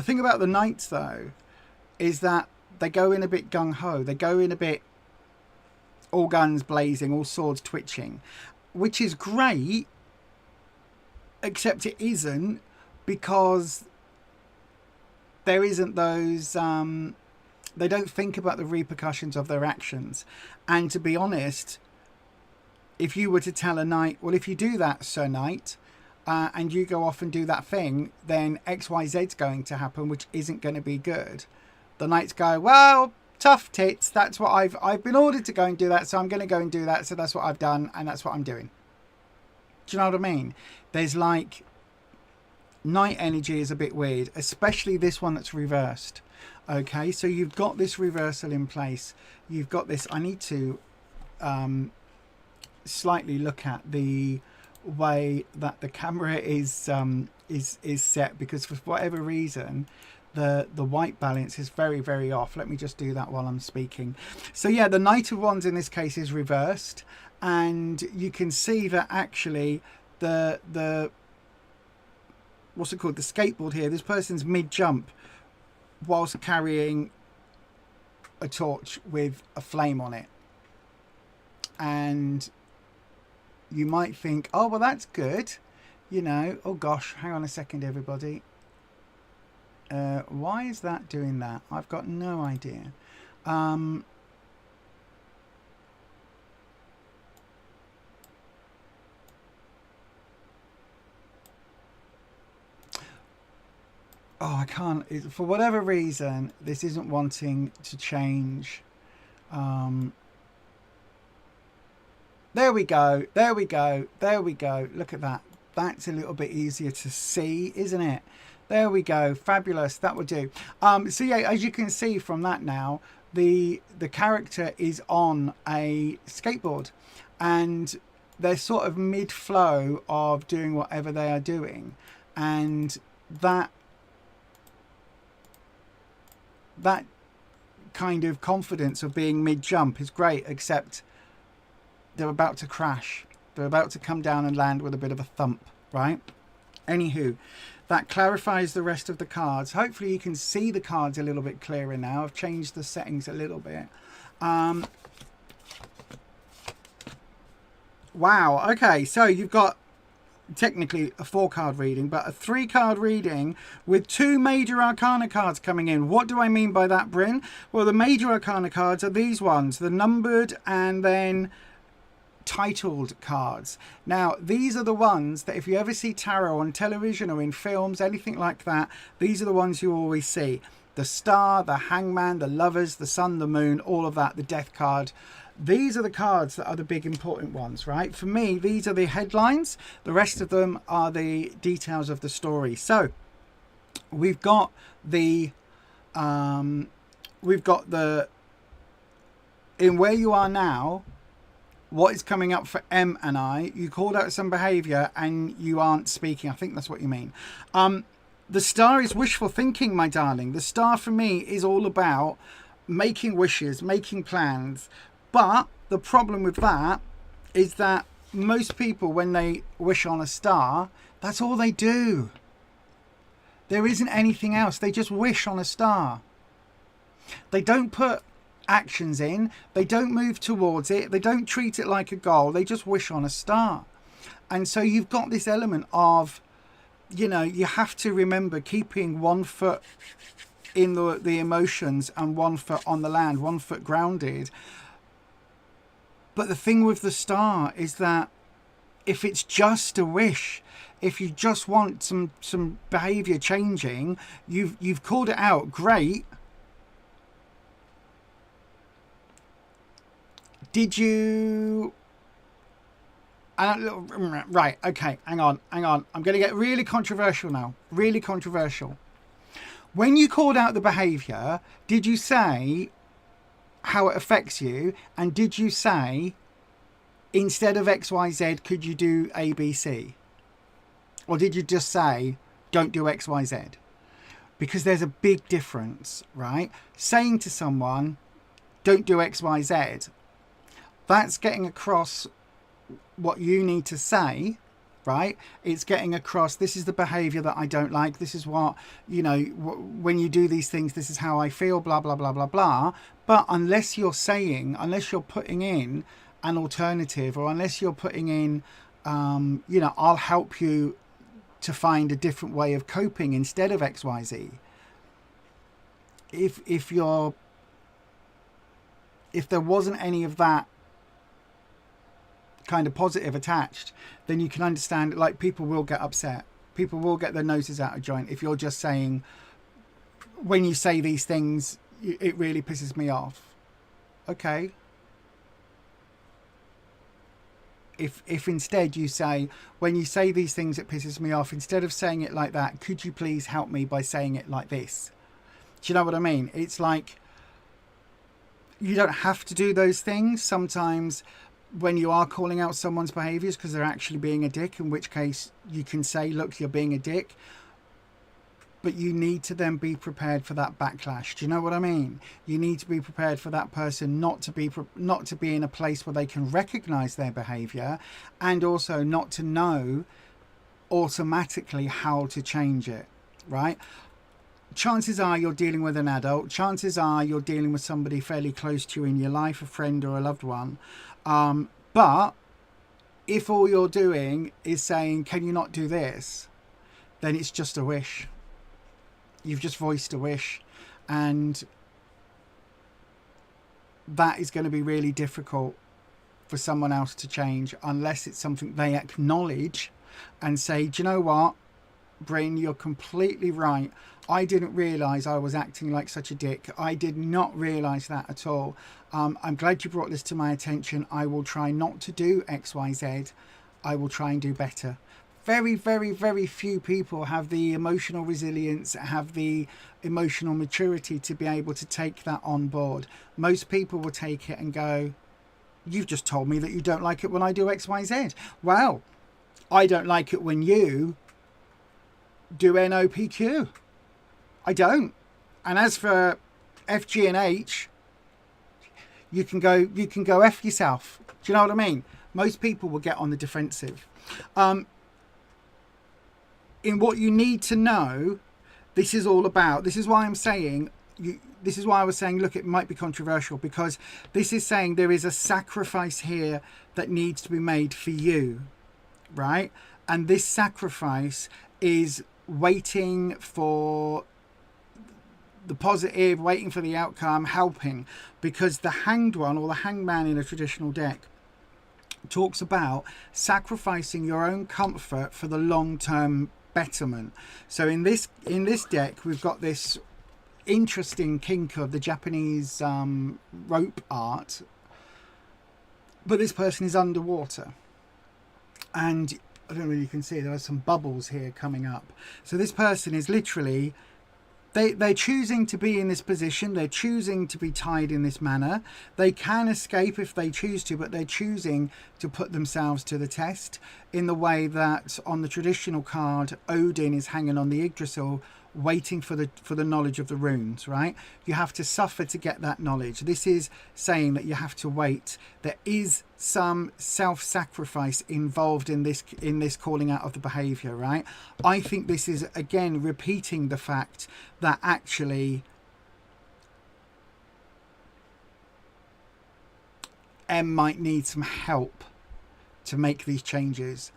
thing about the knights, though, is that they go in a bit gung-ho. They go in a bit all guns blazing, all swords twitching, which is great, except it isn't, because there isn't those, they don't think about the repercussions of their actions. And to be honest, if you were to tell a knight, well, if you do that, Sir Knight, and you go off and do that thing, then XYZ's going to happen, which isn't going to be good. The knights go, well, tough tits, that's what I've been ordered to go and do that, so I'm going to go and do that, so that's what I've done, and that's what I'm doing. Do you know what I mean? There's like, knight energy is a bit weird, especially this one that's reversed. Okay, so you've got this reversal in place. You've got this. I need to slightly look at the way that the camera is set, because for whatever reason the white balance is very, very off. Let me just do that while I'm speaking. So yeah, the Knight of Wands in this case is reversed, and you can see that actually the what's it called, the skateboard here, this person's mid-jump whilst carrying a torch with a flame on it. And you might think, oh, well, that's good, you know. Oh gosh, hang on a second, everybody. Why is that doing that? I've got no idea. Oh, I can't. For whatever reason, this isn't wanting to change. There we go. There we go. There we go. Look at that. That's a little bit easier to see, isn't it? There we go. Fabulous. That will do. So yeah, as you can see from that now, the character is on a skateboard, and they're sort of mid-flow of doing whatever they are doing, and that kind of confidence of being mid-jump is great, except they're about to crash. They're about to come down and land with a bit of a thump, right? Anywho, that clarifies the rest of the cards. Hopefully you can see the cards a little bit clearer now. I've changed the settings a little bit. Wow, okay, so you've got technically a 4-card reading, but a 3-card reading with 2 major arcana cards coming in. What do I mean by that, Bryn? Well, the major arcana cards are these ones, the numbered and then titled cards. Now, these are the ones that if you ever see tarot on television or in films, anything like that, these are the ones you always see. The Star, the Hangman, the Lovers, the Sun, the Moon, all of that, the Death card. These are the cards that are the big important ones, right? For me, these are the headlines. The rest of them are the details of the story. So we've got the in Where You Are Now, what is coming up for M and I. You called out some behavior and you aren't speaking. I think that's what you mean. The Star is wishful thinking, my darling. The Star for me is all about making wishes, making plans. But the problem with that is that most people, when they wish on a star, that's all they do. There isn't anything else. They just wish on a star. They don't put actions in. They don't move towards it. They don't treat it like a goal. They just wish on a star. And so you've got this element of, you know, you have to remember keeping 1 foot in the emotions and 1 foot on the land, 1 foot grounded. But the thing with the Star is that if it's just a wish, if you just want some behavior changing, you've called it out, great. Did you... right, okay, hang on. I'm going to get really controversial now. Really controversial. When you called out the behavior, did you say how it affects you, and did you say instead of XYZ could you do ABC, or did you just say don't do XYZ? because there's a big difference, right? Saying to someone, don't do X, Y, Z, that's getting across what you need to say, right? It's getting across, this is the behavior that I don't like. This is what, you know, when you do these things, this is how I feel, blah, blah, blah, blah, blah. But unless you're putting in an alternative, or unless you're putting in, you know, I'll help you to find a different way of coping instead of X, Y, Z. If there wasn't any of that kind of positive attached, then you can understand, like, people will get upset. People will get their noses out of joint if you're just saying, when you say these things, it really pisses me off. Okay. If instead you say, when you say these things, it pisses me off, instead of saying it like that, could you please help me by saying it like this? Do you know what I mean? It's like, you don't have to do those things. Sometimes when you are calling out someone's behaviors because they're actually being a dick, in which case you can say, look, you're being a dick. But you need to then be prepared for that backlash. Do you know what I mean? You need to be prepared for that person not to be in a place where they can recognize their behavior, and also not to know automatically how to change it, right? Chances are you're dealing with an adult. Chances are you're dealing with somebody fairly close to you in your life, a friend or a loved one. But if all you're doing is saying, can you not do this? Then it's just a wish. You've just voiced a wish, and that is going to be really difficult for someone else to change unless it's something they acknowledge and say, do you know what, Bryn, you're completely right. I didn't realise I was acting like such a dick. I did not realise that at all. I'm glad you brought this to my attention. I will try not to do X, Y, Z. I will try and do better. Very, very, very few people have the emotional resilience, have the emotional maturity to be able to take that on board. Most people will take it and go, you've just told me that you don't like it when I do X, Y, Z. Well, I don't like it when you do NOPQ. I don't. And as for F, G and H, you can go F yourself. Do you know what I mean? Most people will get on the defensive. In what you need to know, this is all about. This is why I'm saying, this is why I was saying, look, it might be controversial, because this is saying there is a sacrifice here that needs to be made for you, right? And this sacrifice is waiting for the positive, waiting for the outcome, helping, because the hanged one, or the hanged man in a traditional deck, talks about sacrificing your own comfort for the long-term betterment. So in this deck, we've got this interesting kink of the Japanese rope art, but this person is underwater, and I don't know if you can see, there are some bubbles here coming up. So this person is literally, they're choosing to be in this position. They're choosing to be tied in this manner. They can escape if they choose to, but they're choosing to put themselves to the test in the way that on the traditional card, Odin is hanging on the Yggdrasil, waiting for the knowledge of the runes, right? You have to suffer to get that knowledge. This is saying that you have to wait. There is some self-sacrifice involved in this calling out of the behavior, right? I think this is, again, repeating the fact that actually M might need some help to make these changes.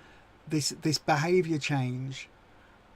This behavior change,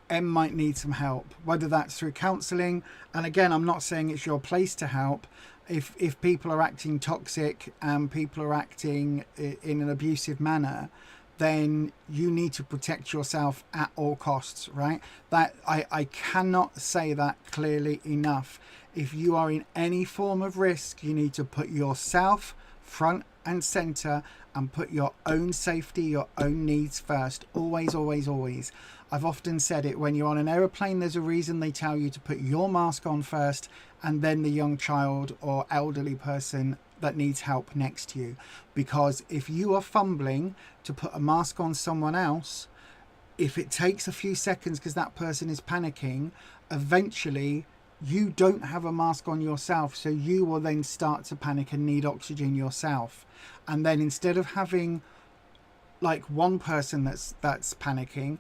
M might need some help, whether that's through counselling. And again, I'm not saying it's your place to help. If people are acting toxic and people are acting in an abusive manner, then you need to protect yourself at all costs, right? That I cannot say that clearly enough. If you are in any form of risk, you need to put yourself front and center and put your own safety, your own needs first. Always, always, always. I've often said it, when you're on an aeroplane, there's a reason they tell you to put your mask on first and then the young child or elderly person that needs help next to you. Because if you are fumbling to put a mask on someone else, if it takes a few seconds because that person is panicking, eventually you don't have a mask on yourself, so you will then start to panic and need oxygen yourself. And then instead of having like one person that's panicking,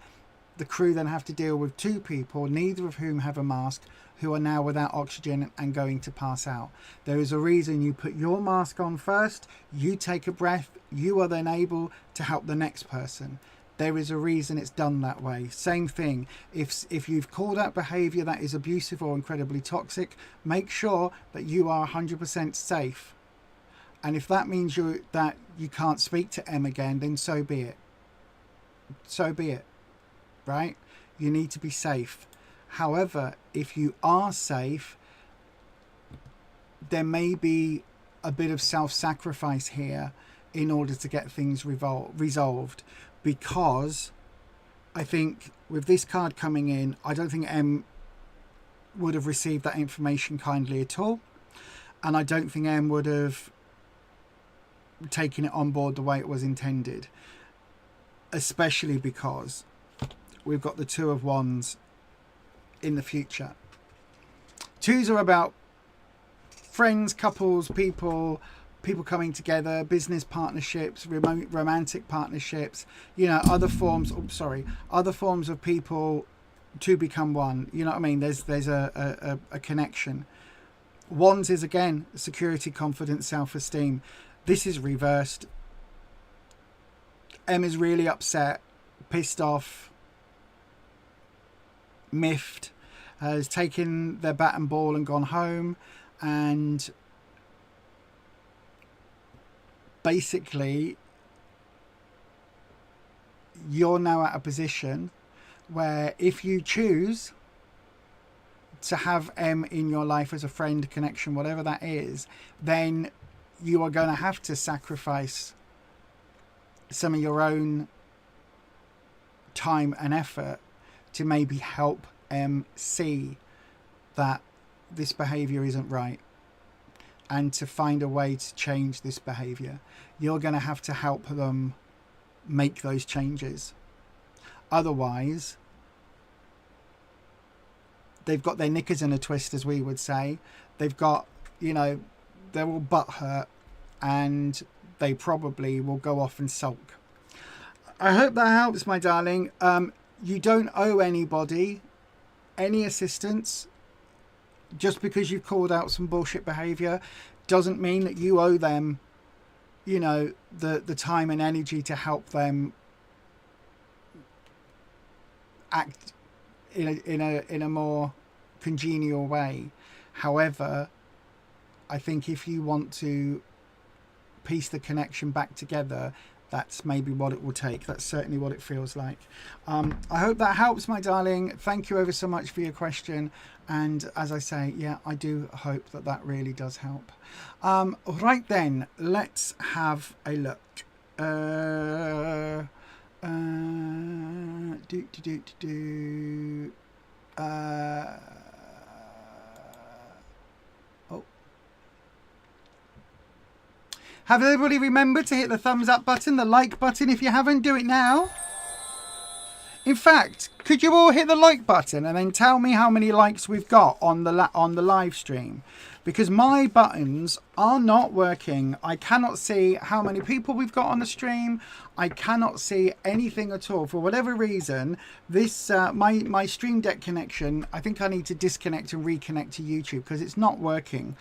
the crew then have to deal with two people, neither of whom have a mask, who are now without oxygen and going to pass out. There is a reason you put your mask on first, you take a breath, you are then able to help the next person. There is a reason it's done that way. Same thing, if you've called out behaviour that is abusive or incredibly toxic, make sure that you are 100% safe. And if that means that you can't speak to M again, then so be it. So be it, right? You need to be safe. However, if you are safe, there may be a bit of self-sacrifice here in order to get things resolved. Because I think with this card coming in, I don't think M would have received that information kindly at all. And I don't think M would have taken it on board the way it was intended. Especially because we've got the Two of Wands in the future. Twos are about friends, couples, people coming together, business partnerships, romantic partnerships, you know, other forms of people to become one. You know what I mean? There's a connection. Wands is again security, confidence, self-esteem. This is reversed. M is really upset, pissed off, miffed, has taken their bat and ball and gone home, and basically you're now at a position where if you choose to have M in your life as a friend, connection, whatever that is, then you are going to have to sacrifice some of your own time and effort to maybe help M see that this behavior isn't right, and to find a way to change this behavior. You're going to have to help them make those changes. Otherwise, they've got their knickers in a twist, as we would say. They've got, you know, they're all butthurt, and they probably will go off and sulk. I hope that helps, my darling. You don't owe anybody any assistance. Just because you've called out some bullshit behaviour doesn't mean that you owe them, you know, the time and energy to help them act in a more congenial way. However, I think if you want to piece the connection back together, that's maybe what it will take. That's certainly what it feels like. I hope that helps, my darling. Thank you ever so much for your question. And as I say, yeah, I do hope that that really does help. Right then, let's have a look. Have everybody remembered to hit the thumbs up button, the like button? If you haven't, do it now. In fact, could you all hit the like button and then tell me how many likes we've got on the live stream? Because my buttons are not working. I cannot see how many people we've got on the stream. I cannot see anything at all. For whatever reason, this my Stream Deck connection, I think I need to disconnect and reconnect to YouTube because it's not working.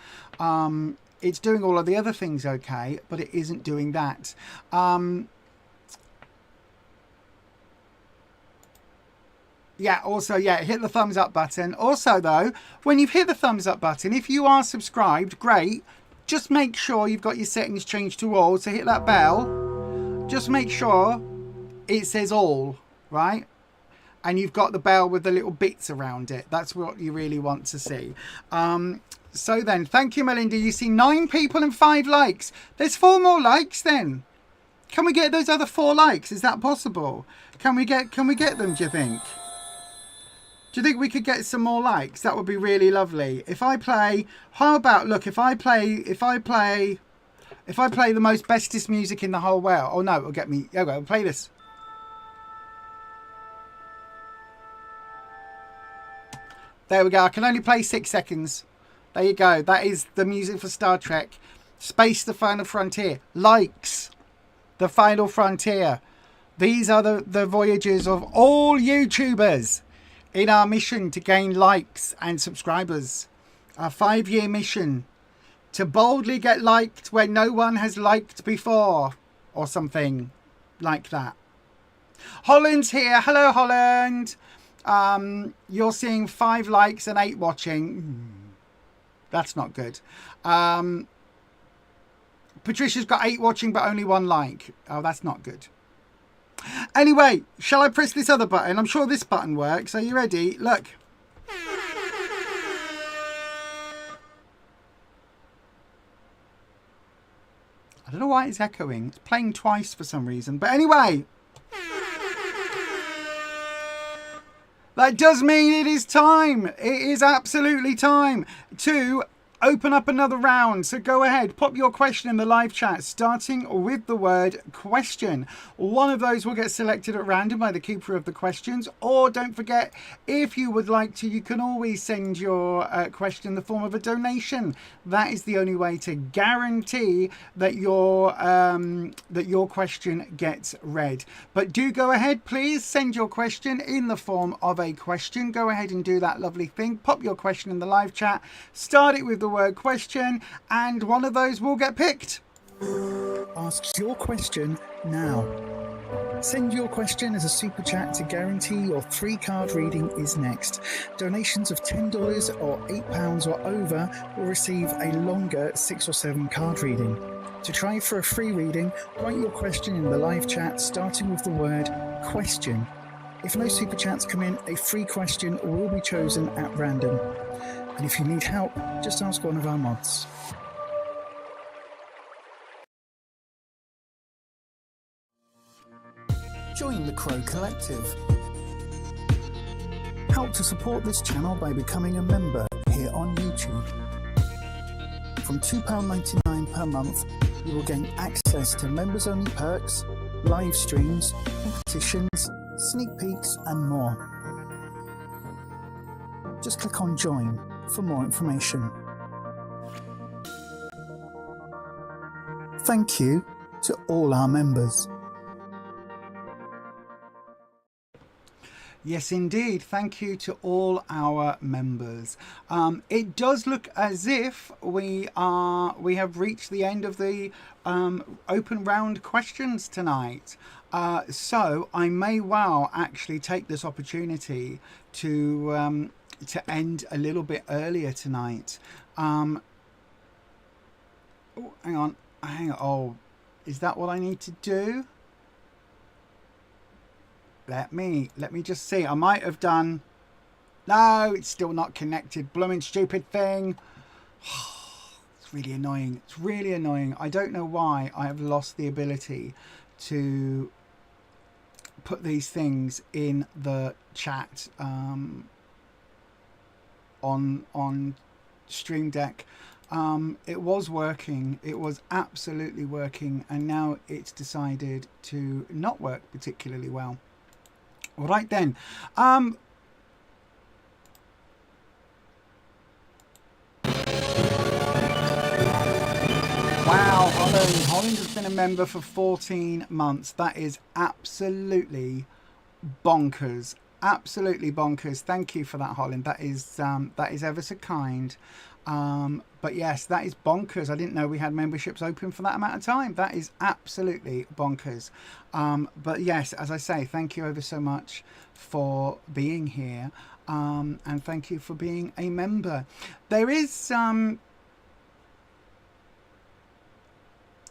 It's doing all of the other things okay, but it isn't doing that. Yeah, also, yeah, hit the thumbs up button. Also, though, when you've hit the thumbs up button, if you are subscribed, great. Just make sure you've got your settings changed to all. So hit that bell. Just make sure it says all, right? And you've got the bell with the little bits around it. That's what you really want to see. So then, thank you, Melinda. You see 9 people and 5 likes. There's 4 more likes then. Can we get those other 4 likes? Is that possible? Can we get them, do you think? Do you think we could get some more likes? That would be really lovely. If I play, how about, look, if I play the most bestest music in the whole world. Oh no, it'll get me. Okay, I'll play this. There we go. I can only play 6 seconds. There you go. That is the music for Star Trek. Space, the Final Frontier. Likes, the Final Frontier. These are the voyages of all YouTubers in our mission to gain likes and subscribers. Our 5-year mission to boldly get liked when no one has liked before, or something like that. Holland's here. Hello, Holland. You're seeing 5 likes and 8 watching. That's not good. Patricia's got 8 watching but only 1 like. Oh, that's not good. Anyway, shall I press this other button? I'm sure this button works. Are you ready? Look. I don't know why it's echoing. It's playing twice for some reason. But anyway. That does mean it is time. It is absolutely time to open up another round. So go ahead, pop your question in the live chat, starting with the word question. One of those will get selected at random by the keeper of the questions. Or don't forget, if you would like to, you can always send your question in the form of a donation. That is the only way to guarantee that your question gets read. But do go ahead, please send your question in the form of a question. Go ahead and do that lovely thing. Pop your question in the live chat. Start it with the word question, and one of those will get picked. Ask your question now. Send your question as a super chat to guarantee your 3-card reading is next. Donations of $10 or £8 or over will receive a longer 6 or 7 card reading. To try for a free reading, write your question in the live chat starting with the word question. If no super chats come in, a free question will be chosen at random. And if you need help, just ask one of our mods. Join the Crow Collective. Help to support this channel by becoming a member here on YouTube. From £2.99 per month, you will gain access to members-only perks, live streams, competitions, sneak peeks and more. Just click on Join for more information. Thank you to all our members. Yes, indeed. Thank you to all our members. It does look as if we have reached the end of the open round questions tonight. So I may well actually take this opportunity to end a little bit earlier tonight. Oh, hang on. Oh, is that what I need to do? Let me just see. I might have done. No, it's still not connected. Blooming stupid thing. It's really annoying. It's really annoying. I don't know why I have lost the ability to put these things in the chat on Stream Deck. It was working. It was absolutely working, and now it's decided to not work particularly well. All right then. Wow, Holland has been a member for 14 months. That is absolutely bonkers. Absolutely bonkers. Thank you for that, Holland. That is ever so kind. But yes, that is bonkers. I didn't know we had memberships open for that amount of time. That is absolutely bonkers. But yes, as I say, thank you ever so much for being here. And thank you for being a member. There is oh,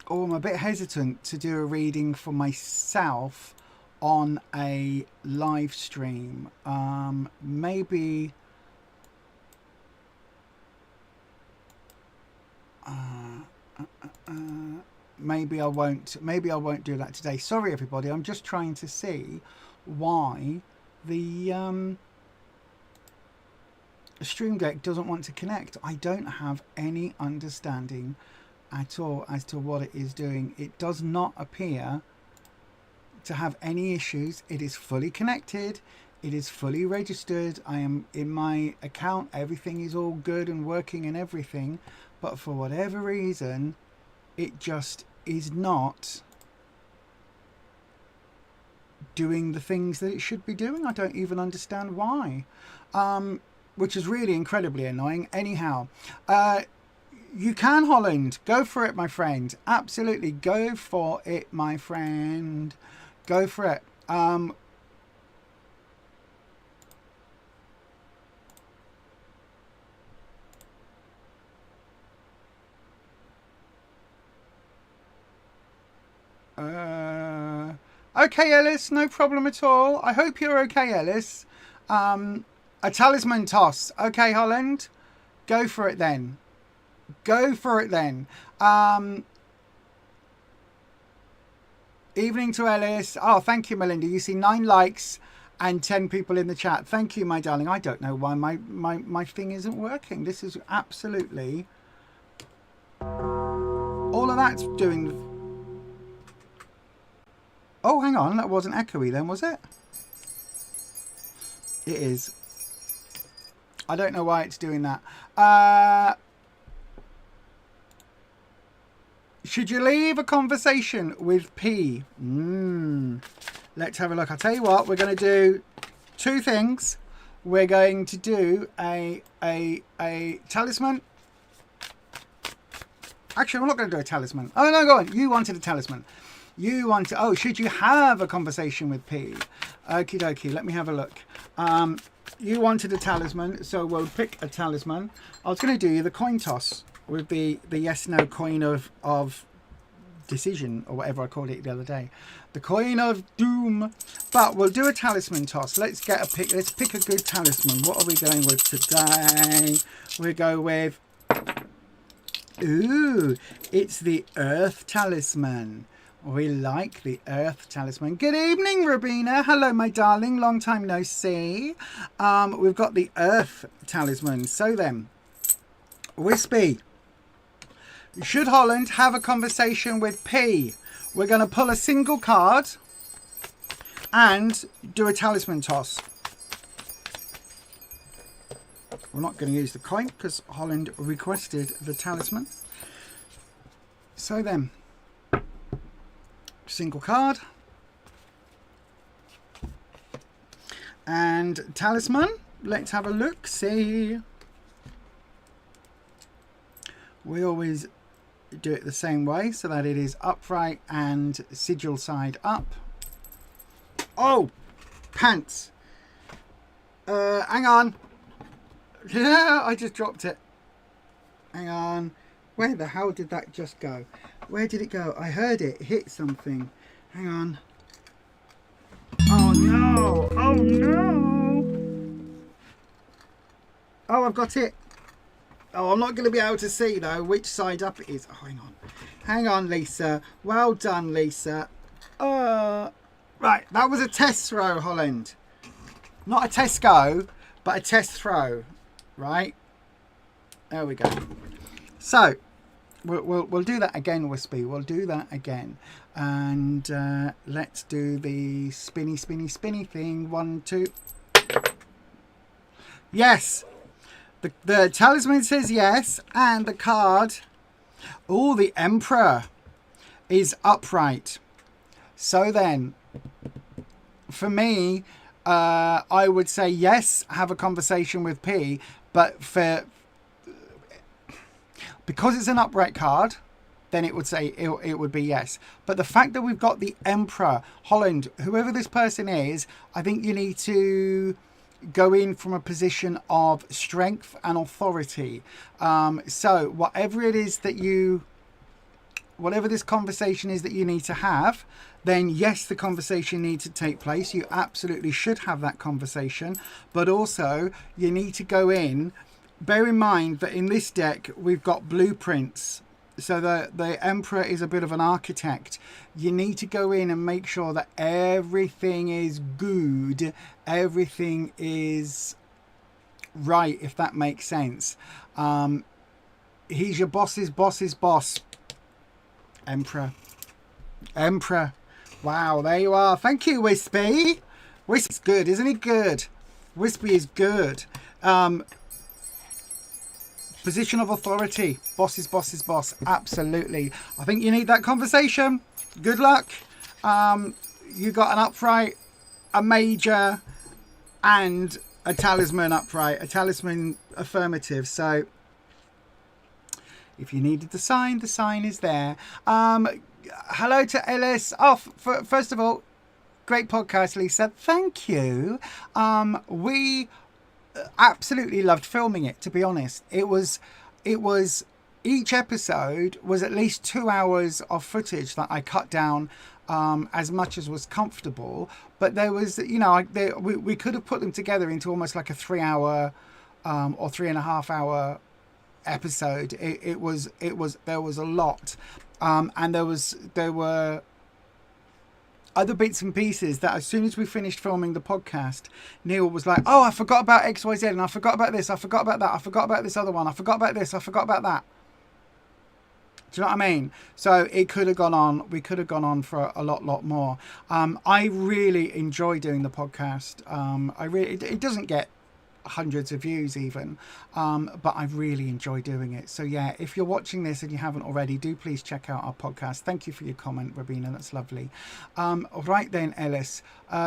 I'm a bit hesitant to do a reading for myself on a live stream. Maybe maybe I won't do that today. Sorry everybody, I'm just trying to see why the Stream Deck doesn't want to connect. I don't have any understanding at all as to what it is doing. It does not appear to have any issues. It is fully connected. It is fully registered. I am in my account. Everything is all good and working and everything. But for whatever reason, it just is not doing the things that it should be doing. I don't even understand why. Which is really incredibly annoying. Anyhow, you can, Holland. Go for it, my friend. Absolutely. Go for it, my friend. Go for it. Okay, Ellis, no problem at all. I hope you're okay, Ellis. A talisman toss. Okay, Holland, go for it then. Go for it then. Evening to Ellis. Oh, thank you, Melinda. You see 9 likes and 10 people in the chat. Thank you, my darling. I don't know why my thing isn't working. This is absolutely... all of that's doing... Oh, hang on. That wasn't echoey then, was it? It is. I don't know why it's doing that. Should you leave a conversation with P? Let's have a look. I'll tell you what. We're going to do 2 things. We're going to do a talisman. Actually, we're not going to do a talisman. Oh, no, go on. You wanted a talisman. You want to... Oh, should you have a conversation with P? Okie dokie. Let me have a look. You wanted a talisman, so we'll pick a talisman. I was going to do you the coin toss with the yes-no coin of decision, or whatever I called it the other day. The coin of doom. But we'll do a talisman toss. Let's get a pick. Let's pick a good talisman. What are we going with today? We'll go with... Ooh, it's the Earth Talisman. We like the Earth Talisman. Good evening, Rabina. Hello, my darling. Long time no see. We've got the Earth Talisman. So then, Wispy, should Holland have a conversation with P? We're going to pull a single card and do a talisman toss. We're not going to use the coin because Holland requested the talisman. So then, single card and talisman. Let's have a look. See, we always do it the same way so that it is upright and sigil side up. Oh, pants. Hang on. Yeah, I just dropped it. Hang on. Where the hell did that just go? Where did it go? I heard it hit something. Hang on. Oh no! Oh no! Oh, I've got it. Oh, I'm not going to be able to see though which side up it is. Oh, hang on. Hang on, Lisa. Well done, Lisa. Right, that was a test throw, Holland. Not a test go, but a test throw. Right? There we go. So, we'll do that again, Wispy. We'll do that again. And let's do the spinny, spinny, spinny thing. 1, 2. Yes. The talisman says yes. And the card, oh, the Emperor is upright. So then, for me, I would say yes, have a conversation with P. But because it's an upright card, then it would say it would be yes. But the fact that we've got the Emperor, Holland, whoever this person is, I think you need to go in from a position of strength and authority. So whatever it is that whatever this conversation is that you need to have, then yes, the conversation needs to take place. You absolutely should have that conversation. But also you need to go in. Bear in mind that in this deck, we've got blueprints. So the Emperor is a bit of an architect. You need to go in and make sure that everything is good. Everything is right, if that makes sense. He's your boss's boss's boss. Emperor. Emperor. Wow, there you are. Thank you, Wispy. Wispy's good, isn't he good? Wispy is good. Position of authority. Boss is boss is boss. Absolutely. I think you need that conversation. Good luck. You got an upright, a major, and a talisman upright. A talisman affirmative. So if you needed the sign is there. Hello to Ellis. Oh, first of all, great podcast, Lisa. Thank you. We absolutely loved filming it, to be honest. It was each episode was at least 2 hours of footage that I cut down as much as was comfortable. But there was, we could have put them together into almost like a 3 hour or 3.5 hour episode. There was a lot. And there were other bits and pieces that as soon as we finished filming the podcast, Neil was like, oh, I forgot about XYZ, and I forgot about this, I forgot about that, I forgot about this other one, I forgot about this, I forgot about that. Do you know what I mean? So it could have gone on. We could have gone on for a lot more. I really enjoy doing the podcast. It doesn't get hundreds of views even, but I really enjoy doing it. So yeah, if you're watching this and you haven't already, do please check out our podcast. Thank you for your comment, Rabina, that's lovely. Right then, Ellis,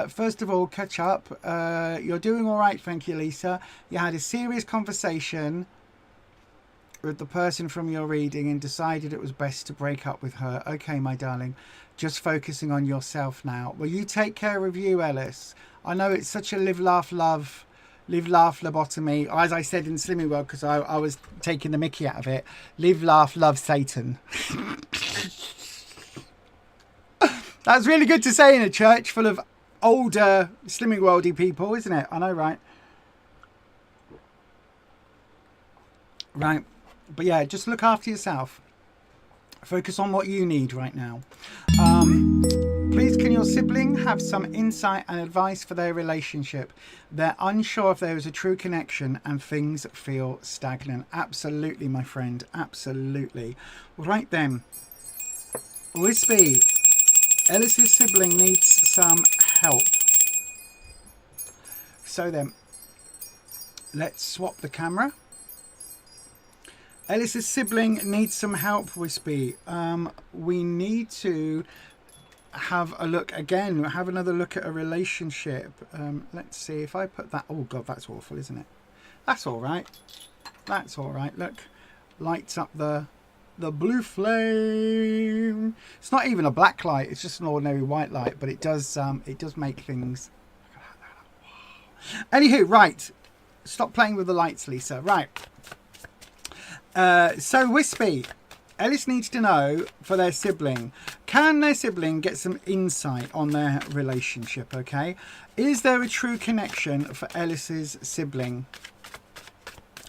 first of all, catch up. You're doing all right, thank you, Lisa. You had a serious conversation with the person from your reading and decided it was best to break up with her. Okay, my darling, just focusing on yourself now. Well, you take care of you, Ellis. I know it's such a live laugh lobotomy, or as I said in Slimming World, because I was taking the mickey out of it, live laugh love Satan. That's really good to say in a church full of older Slimming Worldy people, isn't it? I know, right? Right, but yeah, just look after yourself. Focus on what you need right now. Please, can your sibling have some insight and advice for their relationship? They're unsure if there is a true connection and things feel stagnant. Absolutely, my friend. Absolutely. Right then. Wispy. Ellis's sibling needs some help. So then, let's swap the camera. Ellis's sibling needs some help, Wispy. We need to have a look again, have another look at a relationship. Let's see if I put that. Oh god, that's awful, isn't it? That's all right. That's all right. Look, lights up the blue flame. It's not even a black light, it's just an ordinary white light, but it does make things. Anywho, right, stop playing with the lights, Lisa. Right, so Wispy, Ellis needs to know for their sibling, can their sibling get some insight on their relationship? Okay, is there a true connection for Ellis's sibling?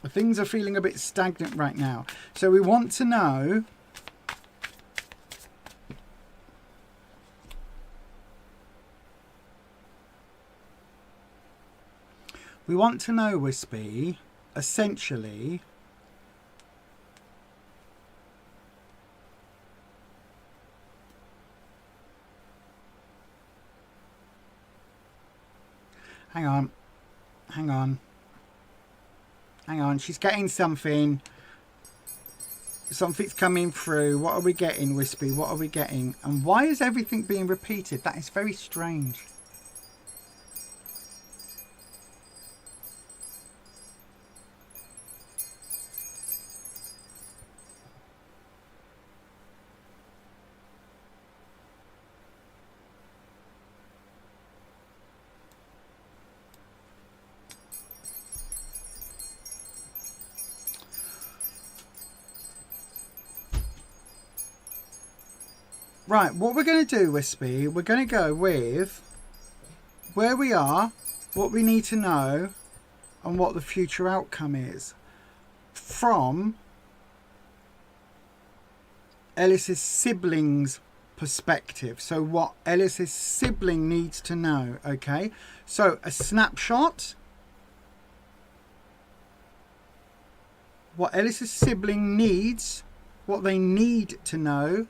Things are feeling a bit stagnant right now, so we want to know Wispy, essentially, hang on, she's getting something. Something's coming through. What are we getting, Wispy? What are we getting? And why is everything being repeated? That is very strange. Right, what we're going to do, Wispy, we're going to go with where we are, what we need to know, and what the future outcome is from Ellis's siblings' perspective. So what Ellis's sibling needs to know, okay? So a snapshot, what Ellis's sibling needs, what they need to know,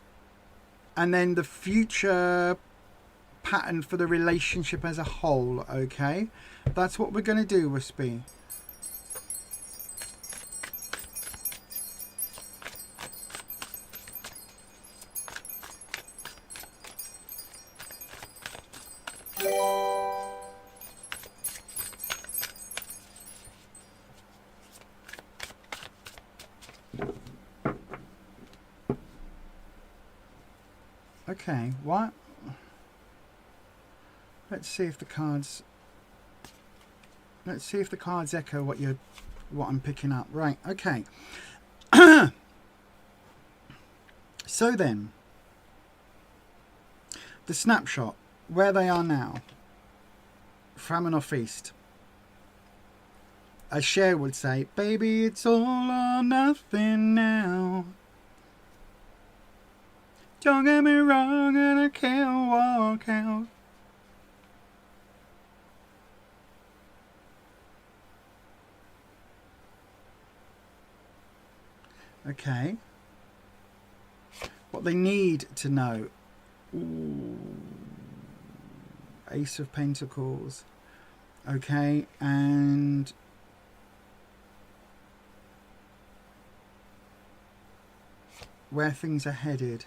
and then the future pattern for the relationship as a whole, okay? That's what we're going to do, Wispy. Okay, what? Let's see if the cards echo what I'm picking up. Right, okay. So then, the snapshot, where they are now, famine or feast. As Cher would say, baby, it's all or nothing now. Don't get me wrong, and I can't walk out. Okay. What they need to know. Ooh. Ace of Pentacles. Okay, and where things are headed.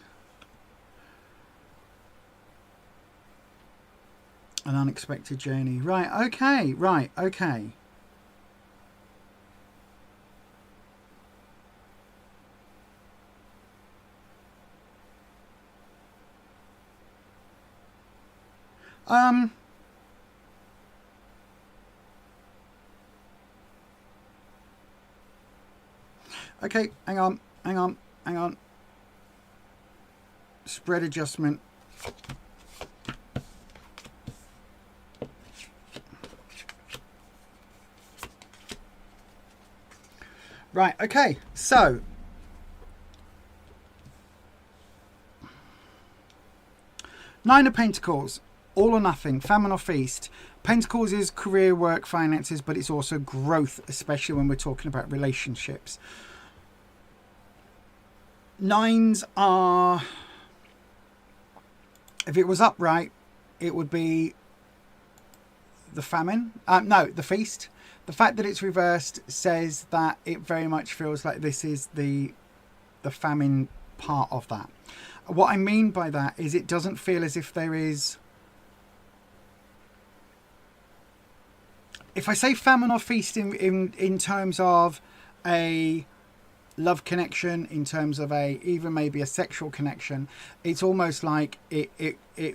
An unexpected journey. Right, okay, right, okay. Okay, hang on. Spread adjustment. Right, okay, so Nine of Pentacles, all or nothing, famine or feast. Pentacles is career, work, finances, but it's also growth, especially when we're talking about relationships. Nines are, if it was upright, it would be the famine. No, the feast. The fact that it's reversed says that it very much feels like this is the famine part of that. What I mean by that is it doesn't feel as if there is... If I say famine or feast in terms of a love connection, in terms of a even maybe a sexual connection, it's almost like it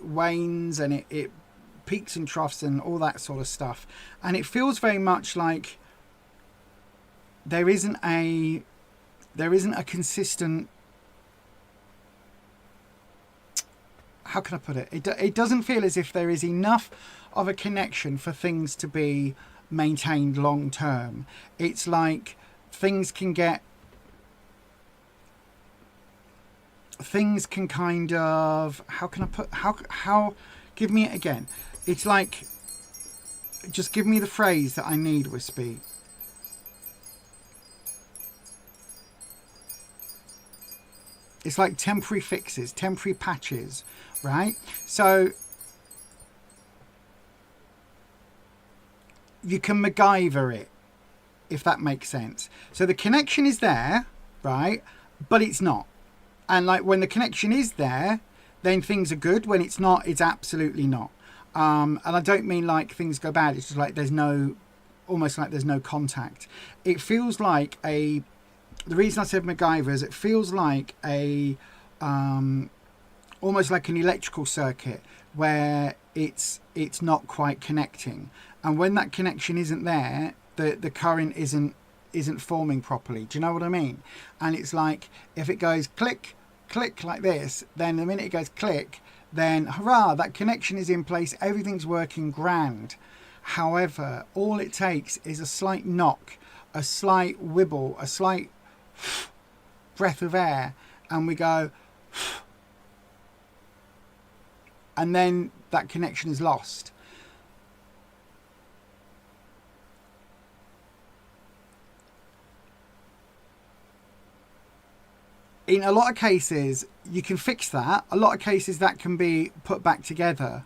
wanes and it peaks and troughs and all that sort of stuff, and it feels very much like there isn't a consistent, how can I put it? It doesn't feel as if there is enough of a connection for things to be maintained long term. It's like things can kind of, how can I put, how give me it again. It's like, just give me the phrase that I need, Wispy. It's like temporary fixes, temporary patches, right? So you can MacGyver it, if that makes sense. So the connection is there, right? But it's not. And like when the connection is there, then things are good. When it's not, it's absolutely not. And I don't mean like things go bad. It's just like almost like there's no contact. It feels like the reason I said MacGyver is it feels like almost like an electrical circuit where it's not quite connecting. And when that connection isn't there, the current isn't forming properly. Do you know what I mean? And it's like if it goes click, click like this, then the minute it goes click, then hurrah, that connection is in place, everything's working grand. However, all it takes is a slight knock, a slight wibble, a slight breath of air, and we go, and then that connection is lost. In a lot of cases, you can fix that. A lot of cases that can be put back together.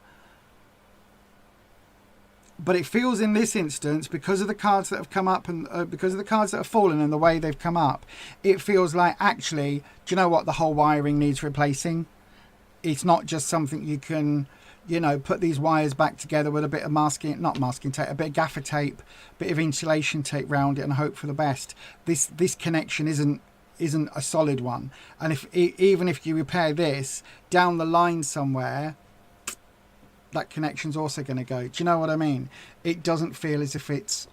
But it feels in this instance, because of the cards that have come up and because of the cards that have fallen and the way they've come up, it feels like, actually, do you know what? The whole wiring needs replacing. It's not just something you can, you know, put these wires back together with a bit of not masking tape, a bit of gaffer tape, a bit of insulation tape round it and hope for the best. This connection isn't a solid one. And even if you repair this down the line somewhere, that connection's also going to go. Do you know what I mean? It doesn't feel as if it's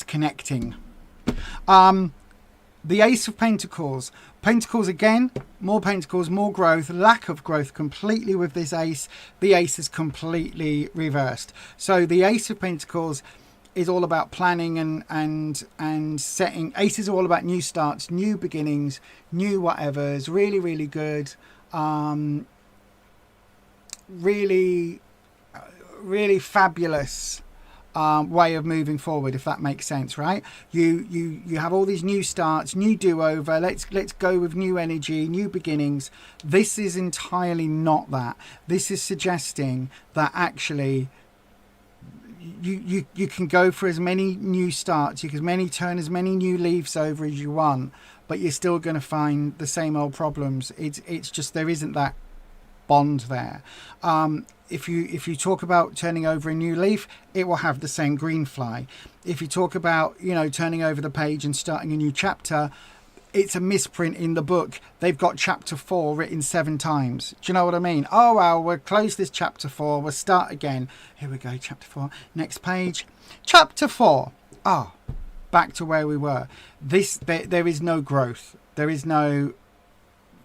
connecting. The Ace of Pentacles. Pentacles again, more Pentacles, more growth, lack of growth completely with this Ace. The Ace is completely reversed. So the Ace of Pentacles is all about planning and setting. Ace is all about new starts, new beginnings, new whatevers. Really, really good. Really fabulous way of moving forward, if that makes sense, right? You have all these new starts, new do-over. Let's go with new energy, new beginnings. This is entirely not that. This is suggesting that actually you can go for as many new starts, you can turn as many new leaves over as you want, but you're still going to find the same old problems. It's just there isn't that bond there. If you talk about turning over a new leaf, it will have the same green fly. If you talk about, you know, turning over the page and starting a new chapter, it's a misprint in the book. They've got chapter 4 written 7 times. Do you know what I mean? Oh, well, we'll close this chapter 4. We'll start again. Here we go, chapter 4. Next page. Chapter 4. Oh, back to where we were. There is no growth. There is no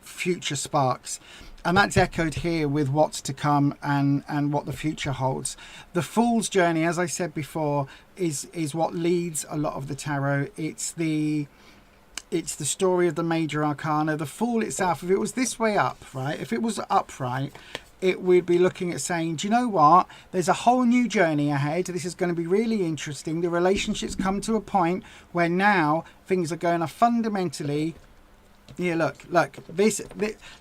future sparks. And that's echoed here with what's to come and what the future holds. The Fool's Journey, as I said before, is what leads a lot of the tarot. It's the story of the major arcana. The Fool itself, if it was this way up, right? If it was upright, it would be looking at saying, do you know what? There's a whole new journey ahead. This is going to be really interesting. The relationships come to a point where now things are going to fundamentally... Yeah, look, this,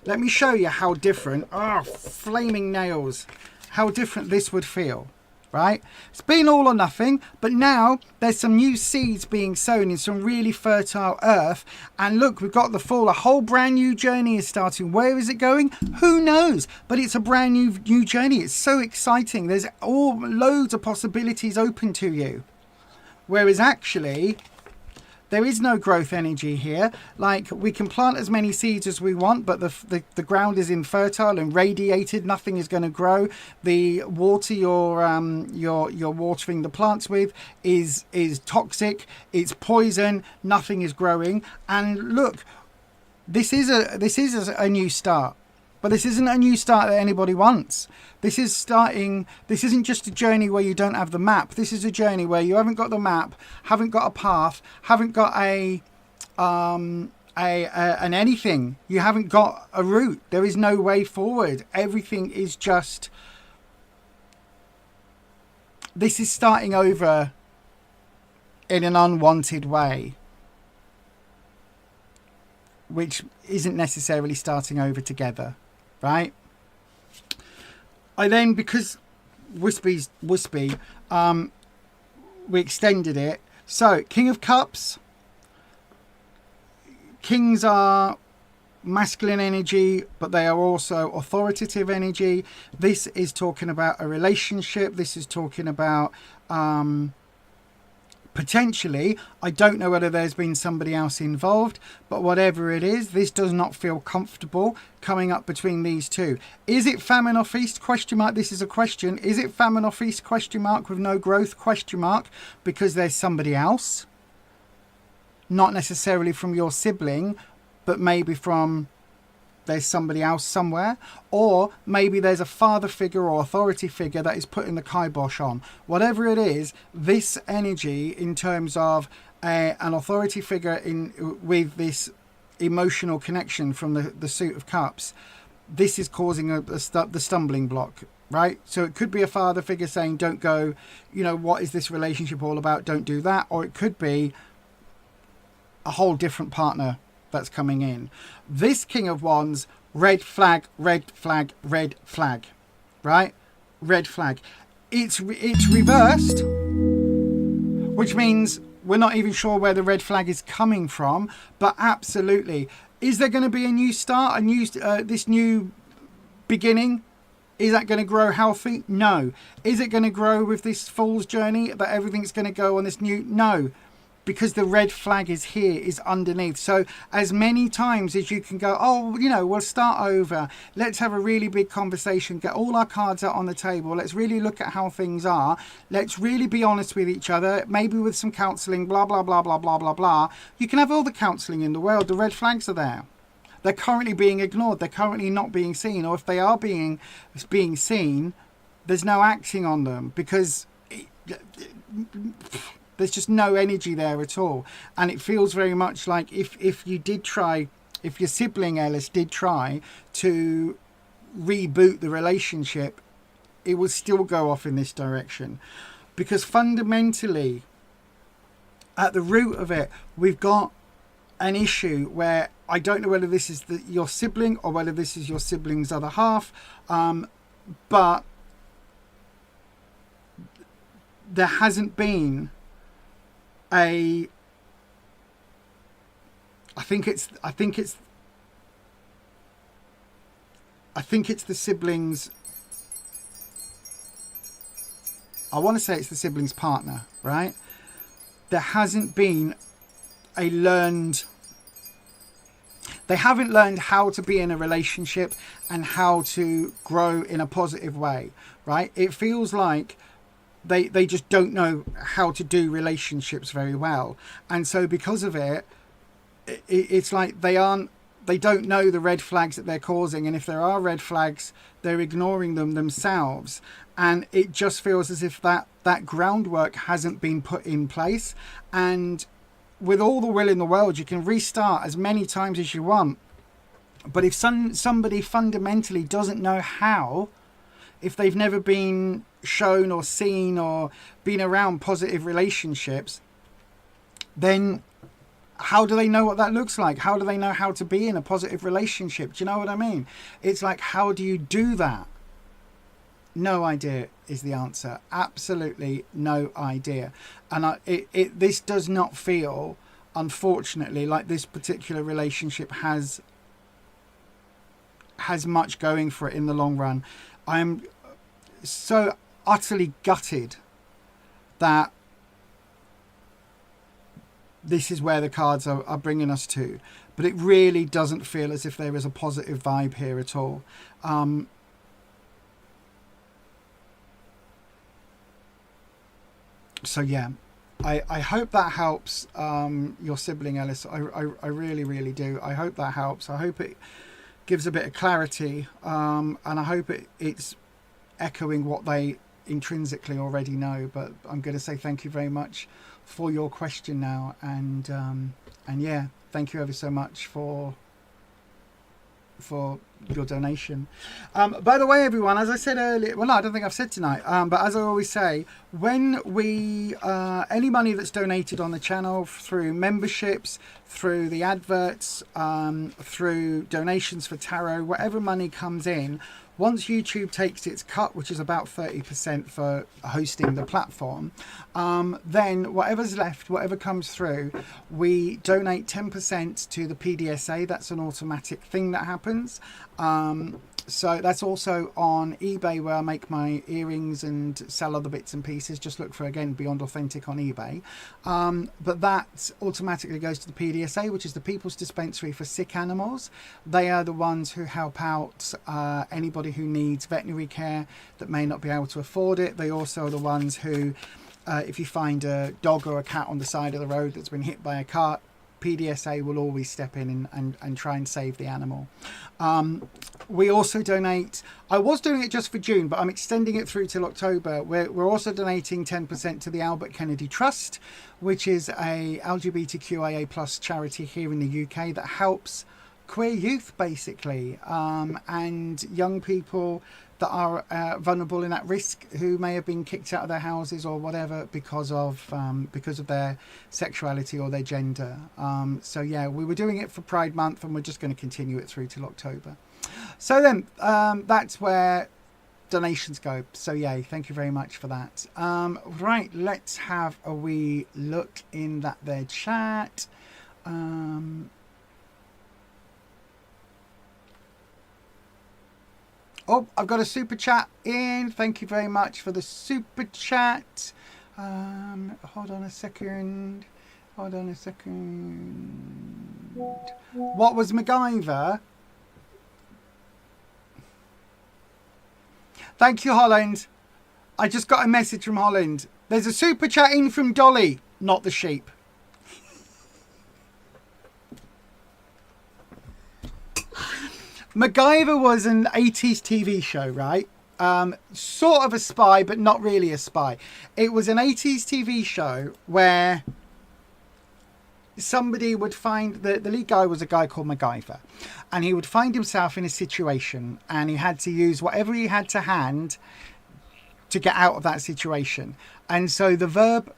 let me show you how different, flaming nails, how different this would feel, right? It's been all or nothing, but now there's some new seeds being sown in some really fertile earth. And look, we've got the Fool, a whole brand new journey is starting. Where is it going? Who knows? But it's a brand new journey. It's so exciting. There's loads of possibilities open to you. Whereas actually... there is no growth energy here. Like, we can plant as many seeds as we want, but the ground is infertile and radiated. Nothing is going to grow. The water you're watering the plants with is toxic. It's poison. Nothing is growing. And look, this is a new start. But this isn't a new start that anybody wants. This isn't just a journey where you don't have the map. This is a journey where you haven't got the map, haven't got a path, haven't got an anything. You haven't got a route. There is no way forward. Everything is just... this is starting over in an unwanted way, which isn't necessarily starting over together. Right? I then, because Wispy's Wispy, we extended it. So, King of Cups. Kings are masculine energy, but they are also authoritative energy. This is talking about a relationship. This is talking about... potentially, I don't know whether there's been somebody else involved, but whatever it is, this does not feel comfortable coming up between these two. Is it famine or feast? Question mark. This is a question. Is it famine or feast? Question mark, with no growth? Question mark, because there's somebody else. Not necessarily from your sibling, but maybe from... there's somebody else somewhere, or maybe there's a father figure or authority figure that is putting the kibosh on. Whatever it is, this energy in terms of an authority figure with this emotional connection from the Suit of Cups, this is causing the stumbling block, right? So it could be a father figure saying, don't go, you know, what is this relationship all about? Don't do that. Or it could be a whole different partner that's coming in. This King of Wands, red flag, red flag, red flag, right? red flag. It's reversed, which means we're not even sure where the red flag is coming from, but absolutely. Is there going to be a new start, this new beginning? Is that going to grow healthy? No. Is it going to grow with this fool's journey, that everything's going to go on this new? No, because the red flag is here, is underneath. So as many times as you can go, oh, we'll start over. Let's have a really big conversation. Get all our cards out on the table. Let's really look at how things are. Let's really be honest with each other. Maybe with some counselling, blah, blah, blah, blah, blah, blah, blah. You can have all the counselling in the world. The red flags are there. They're currently being ignored. They're currently not being seen. Or if they are being seen, there's no acting on them because there's just no energy there at all. And it feels very much like if your sibling Ellis did try to reboot the relationship, it will still go off in this direction. Because fundamentally, at the root of it, we've got an issue where I don't know whether this is your sibling or whether this is your sibling's other half, but there hasn't been I think it's the siblings. I want to say it's the sibling's partner, right? There hasn't been they haven't learned how to be in a relationship and how to grow in a positive way, right? It feels like they just don't know how to do relationships very well. And so because of it's like they don't know the red flags that they're causing. And if there are red flags, they're ignoring them themselves. And it just feels as if that groundwork hasn't been put in place. And with all the will in the world, you can restart as many times as you want. But if somebody fundamentally doesn't know how, if they've never been shown or seen or been around positive relationships, then how do they know what that looks like? How do they know how to be in a positive relationship? Do you know what I mean? It's like, how do you do that? No idea is the answer. Absolutely no idea. And this does not feel, unfortunately, like this particular relationship has much going for it in the long run. I am so utterly gutted that this is where the cards are bringing us to, but it really doesn't feel as if there is a positive vibe here at all. So yeah, I hope that helps your sibling Ellis. I really, really do. I hope that helps. I hope it gives a bit of clarity, and I hope it's echoing what they intrinsically already know. But I'm going to say thank you very much for your question now, and yeah, thank you ever so much for your donation. By the way, everyone, as I said earlier, well, no, I don't think I've said tonight, but as I always say, when we any money that's donated on the channel through memberships, through the adverts, through donations for tarot, whatever money comes in, once YouTube takes its cut, which is about 30% for hosting the platform, then whatever's left, whatever comes through, we donate 10% to the PDSA. That's an automatic thing that happens. So that's also on eBay, where I make my earrings and sell other bits and pieces. Just look for, again, Beyond Authentic on eBay. But that automatically goes to the PDSA, which is the People's Dispensary for Sick Animals. They are the ones who help out anybody who needs veterinary care that may not be able to afford it. They also are the ones who, if you find a dog or a cat on the side of the road that's been hit by a car, PDSA will always step in and try and save the animal. We also donate, I was doing it just for June, but I'm extending it through till October. We're also donating 10% to the Albert Kennedy Trust, which is a LGBTQIA plus charity here in the UK that helps queer youth, basically, and young people that are vulnerable and at risk, who may have been kicked out of their houses or whatever because of their sexuality or their gender. So yeah, we were doing it for Pride Month, and we're just going to continue it through till October. So then that's where donations go. So yay, thank you very much for that. Right, let's have a wee look in that there chat. Oh, I've got a super chat in. Thank you very much for the super chat. Hold on a second. What was MacGyver? Thank you, Holland. I just got a message from Holland. There's a super chat in from Dolly, not the sheep. MacGyver was an 80s TV show, right? Sort of a spy, but not really a spy. It was an 80s TV show where somebody would find... The lead guy was a guy called MacGyver. And he would find himself in a situation and he had to use whatever he had to hand to get out of that situation. And so the verb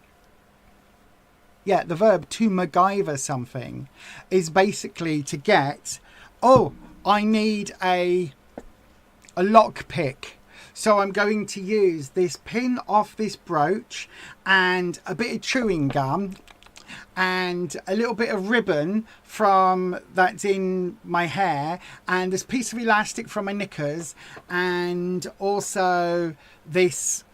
to MacGyver something is basically to get... Oh, I need a lock pick. So I'm going to use this pin off this brooch and a bit of chewing gum and a little bit of ribbon from that's in my hair and this piece of elastic from my knickers and also this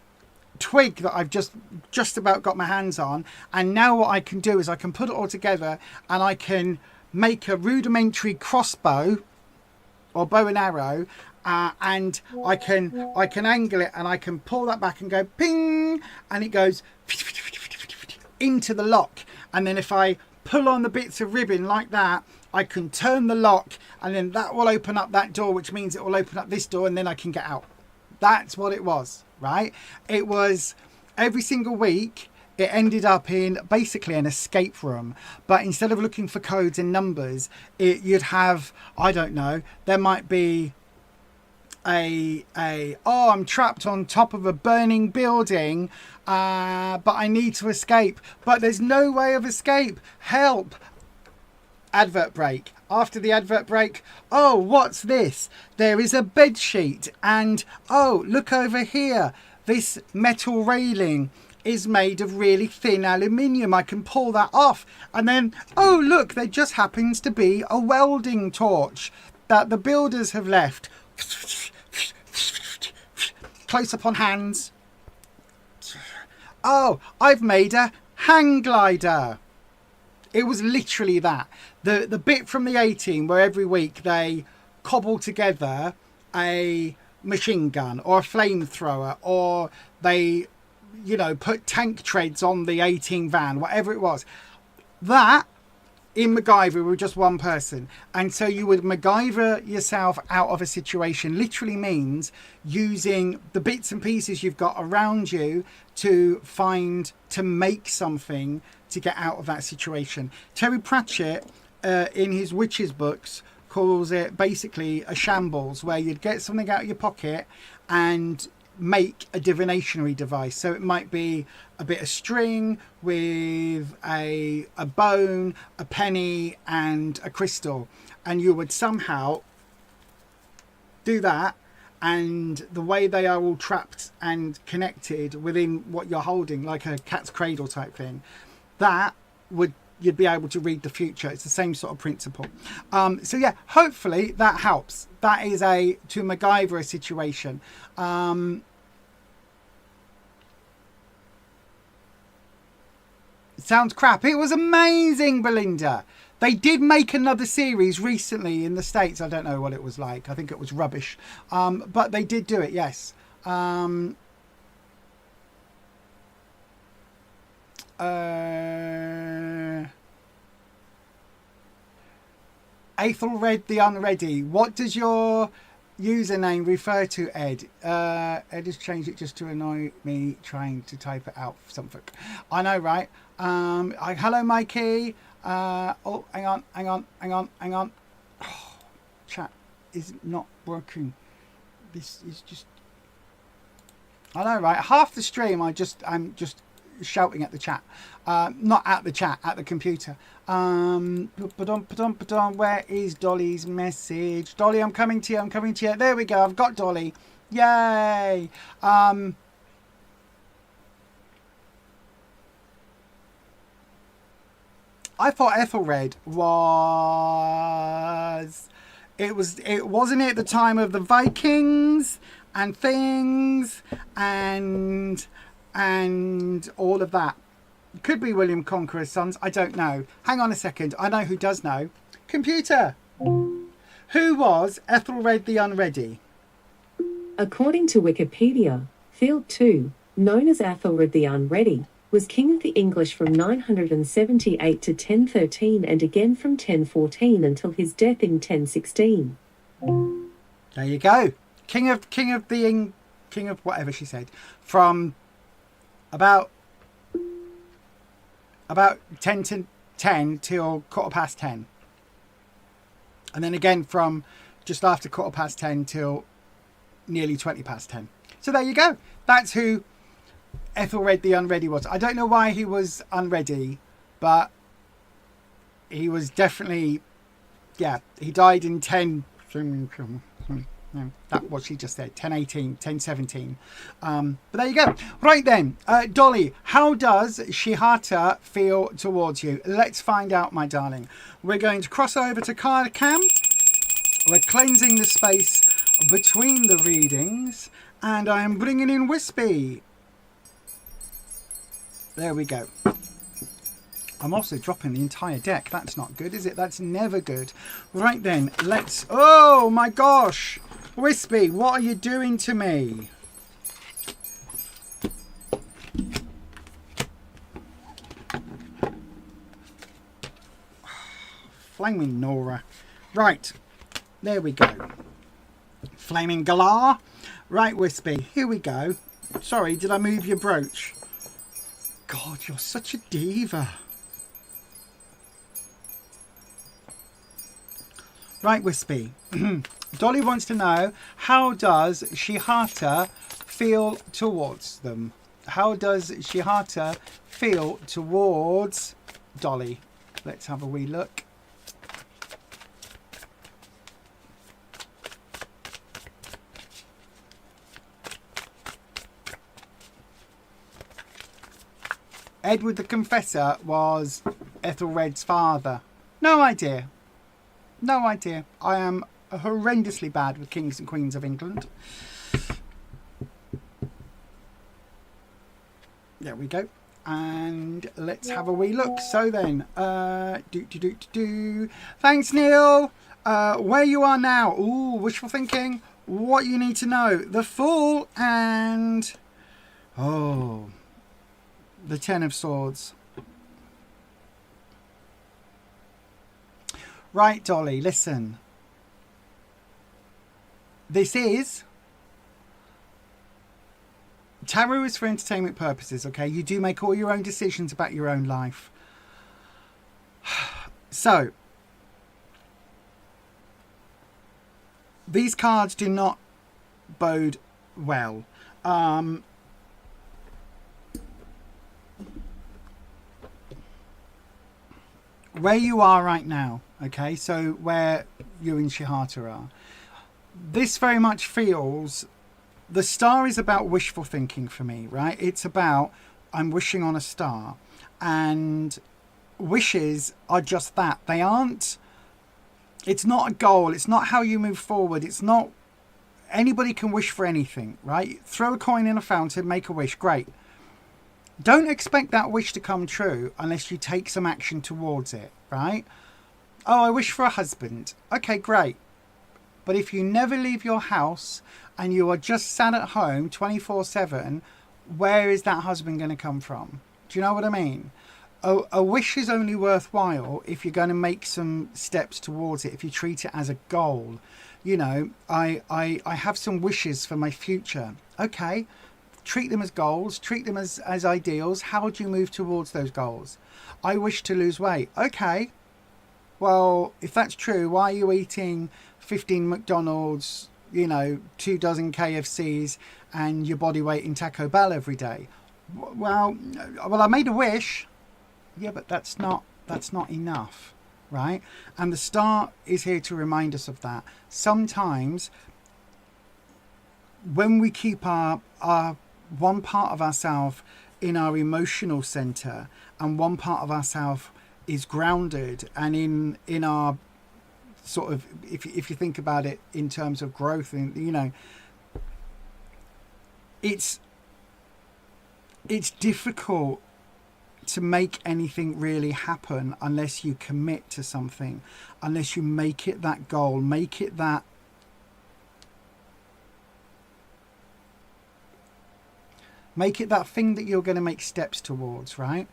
twig that I've just about got my hands on. And now what I can do is I can put it all together and I can make a rudimentary crossbow or bow and arrow, and I can angle it and I can pull that back and go ping, and it goes into the lock. And then if I pull on the bits of ribbon like that, I can turn the lock and then that will open up that door, which means it will open up this door and then I can get out. That's what it was, right? It was every single week. It ended up in basically an escape room, but instead of looking for codes and numbers, you'd have, I don't know, there might be I'm trapped on top of a burning building, but I need to escape, but there's no way of escape. Help. Advert break. After the advert break, oh, what's this? There is a bed sheet, and oh, look over here. This metal railing is made of really thin aluminium. I can pull that off. And then, oh, look, there just happens to be a welding torch that the builders have left. Close up on hands. Oh, I've made a hang glider. It was literally that. The bit from the A-Team where every week they cobble together a machine gun or a flamethrower, or they, put tank treads on the A-Team van, whatever it was. That, in MacGyver, were just one person. And so you would MacGyver yourself out of a situation literally means using the bits and pieces you've got around you to make something to get out of that situation. Terry Pratchett, in his witches books, calls it basically a shambles, where you'd get something out of your pocket and make a divinationary device. So it might be a bit of string with a bone, a penny and a crystal, and you would somehow do that, and the way they are all trapped and connected within what you're holding, like a cat's cradle type thing, you'd be able to read the future. It's the same sort of principle. So yeah, hopefully that helps. That is to MacGyver a situation. It sounds crap. It was amazing, Belinda. They did make another series recently in the States. I don't know what it was like. I think it was rubbish. But they did do it, yes. Aethelred the Unready. What does your username refer to, Ed? Ed has changed it just to annoy me trying to type it out for something. I know, right? Hello, Mikey. Oh, hang on. Oh, chat is not working. This is just... I know, right? Half the stream I'm just shouting at the chat. Not at the chat, at the computer. Where is Dolly's message? Dolly, I'm coming to you. There we go. I've got Dolly. Yay! I thought Ethelred was... It wasn't it the time of the Vikings and things and all of that. Could be William Conqueror's sons. I don't know. Hang on a second. I know who does know. Computer. Who was Ethelred the Unready? According to Wikipedia, Field 2, known as Ethelred the Unready, was king of the English from 978 to 1013 and again from 1014 until his death in 1016. There you go. King of whatever she said, from about 10 to 10 till 10:15, and then again from just after 10:15 till nearly 10:20. So there you go. That's who Ethelred the Unready was. I don't know why he was unready, but he was definitely, yeah, he died in 10. No, that what she just said, 1018, 1017. But there you go. Right then, Dolly, how does Shihata feel towards you? Let's find out, my darling. We're going to cross over to card cam. We're cleansing the space between the readings, and I am bringing in Wispy. There we go. I'm also dropping the entire deck. That's not good, is it? That's never good. Right then, let's... Oh my gosh! Wispy, what are you doing to me? Flaming Nora. Right. There we go. Flaming Galar. Right, Wispy. Here we go. Sorry, did I move your brooch? God, you're such a diva. Right, Wispy. Dolly wants to know, how does Shihata feel towards them? How does Shihata feel towards Dolly? Let's have a wee look. Edward the Confessor was Ethelred's father. No idea. No idea. I am horrendously bad with kings and queens of England. There we go. And let's have a wee look. So then, thanks, Neil. Where you are now. Ooh, wishful thinking. What you need to know. The Fool and... Oh... The Ten of Swords. Right, Dolly, listen. This is... Tarot is for entertainment purposes, okay? You do make all your own decisions about your own life. So, these cards do not bode well. Where you are right now, okay, so where you and Shihata are, this very much feels, the star is about wishful thinking for me, right? It's about, I'm wishing on a star, and wishes are just that. They aren't, it's not a goal, it's not how you move forward, it's not, anybody can wish for anything, right? Throw a coin in a fountain, make a wish, great. Don't expect that wish to come true unless you take some action towards it, right? Oh, I wish for a husband. Okay, great. But if you never leave your house and you are just sat at home 24/7, where is that husband going to come from? Do you know what I mean? A wish is only worthwhile if you're going to make some steps towards it, if you treat it as a goal. You know, I have some wishes for my future. Okay. Treat them as goals, treat them as ideals. How do you move towards those goals? I wish to lose weight. Okay. Well, if that's true, why are you eating 15 McDonald's, you know, 2 dozen KFCs and your body weight in Taco Bell every day? Well, I made a wish. Yeah, but that's not enough, right? And the star is here to remind us of that. Sometimes when we keep our one part of ourselves in our emotional center, and one part of ourselves is grounded and in our sort of, if you think about it in terms of growth, and you know, it's difficult to make anything really happen unless you commit to something, unless you make it that goal, make it that thing that you're going to make steps towards, right?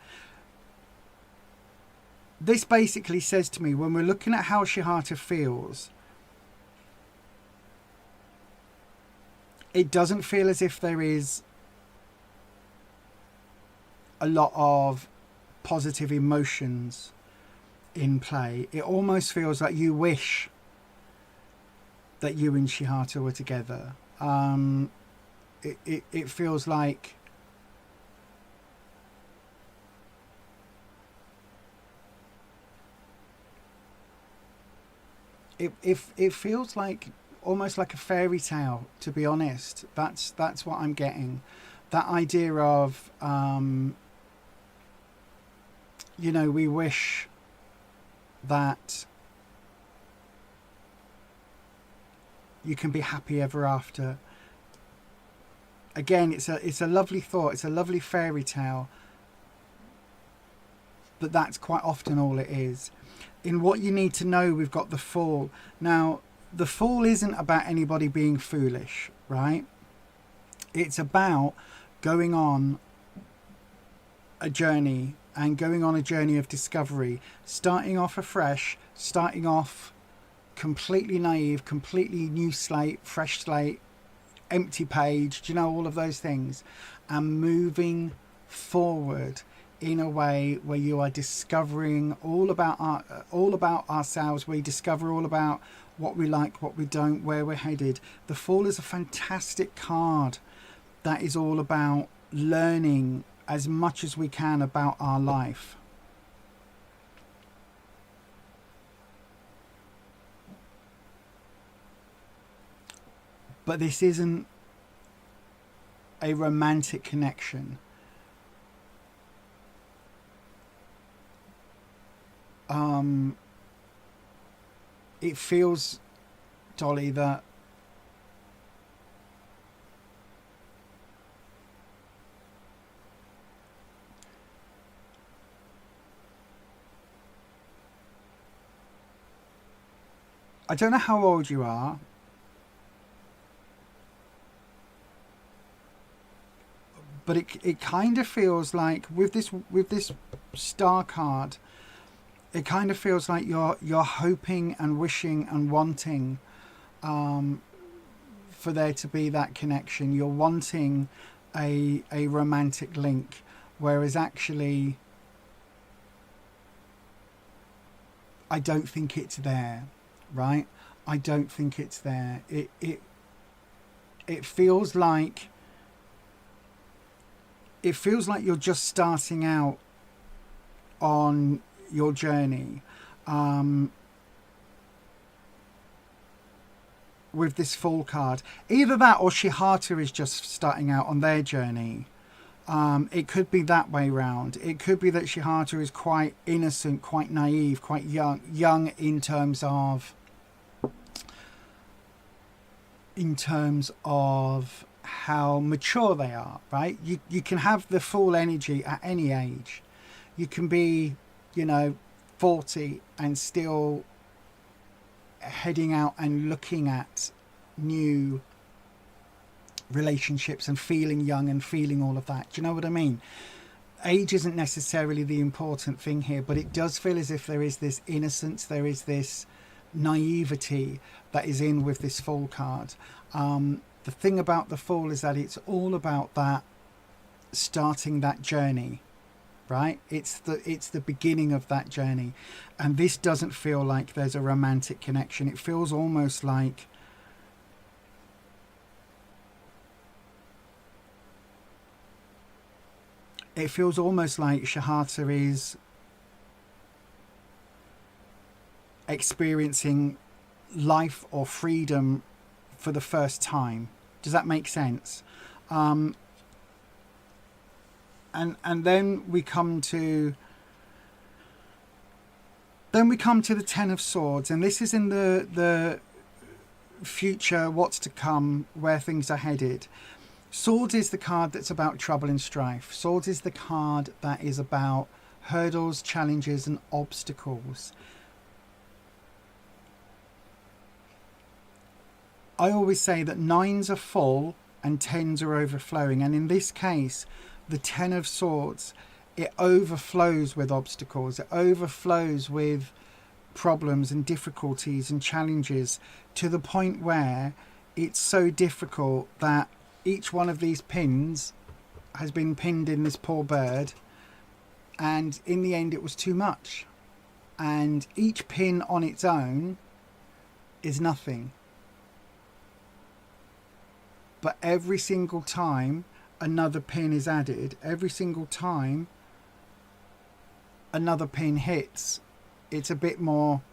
This basically says to me, when we're looking at how Shihata feels, it doesn't feel as if there is a lot of positive emotions in play. It almost feels like you wish that you and Shihata were together. It feels like it feels like almost like a fairy tale, to be honest. That's what I'm getting. That idea of you know, we wish that you can be happy ever after. Again, it's a lovely thought, it's a lovely fairy tale, but that's quite often all it is. In what you need to know, we've got the Fool. Now, the Fool isn't about anybody being foolish, right? It's about going on a journey, and going on a journey of discovery, starting off afresh, starting off completely naive, completely new slate, fresh slate, empty page, do you know, all of those things, and moving forward in a way where you are discovering all about ourselves. We discover all about what we like, what we don't, where we're headed. The Fool is a fantastic card that is all about learning as much as we can about our life. But this isn't a romantic connection. It feels, Dolly, that I don't know how old you are, but it kind of feels like with this star card, it kind of feels like you're hoping and wishing and wanting for there to be that connection. You're wanting a romantic link, whereas actually I don't think it's there. Right? I don't think it's there. It feels like you're just starting out on your journey with this Fool card. Either that, or Shihata is just starting out on their journey. It could be that way round. It could be that Shihata is quite innocent, quite naive, quite young in terms of how mature they are, right? You can have the Fool energy at any age. You can be, 40 and still heading out and looking at new relationships and feeling young and feeling all of that. Do you know what I mean? Age isn't necessarily the important thing here, but it does feel as if there is this innocence, there is this naivety that is in with this Fool card. The thing about the Fool is that it's all about that starting that journey, right? It's the beginning of that journey, and this doesn't feel like there's a romantic connection. It feels almost like Shihata is experiencing life or freedom for the first time. Does that make sense? And then we come to the Ten of Swords, and this is in the future, what's to come, where things are headed. Swords is the card that's about trouble and strife. Swords is the card that is about hurdles, challenges, and obstacles. I always say that 9s are full and 10s are overflowing, and in this case, the Ten of Swords, it overflows with obstacles. It overflows with problems and difficulties and challenges, to the point where it's so difficult that each one of these pins has been pinned in this poor bird, and in the end it was too much. And each pin on its own is nothing. But every single time another pin is added, every single time another pin hits, it's a bit more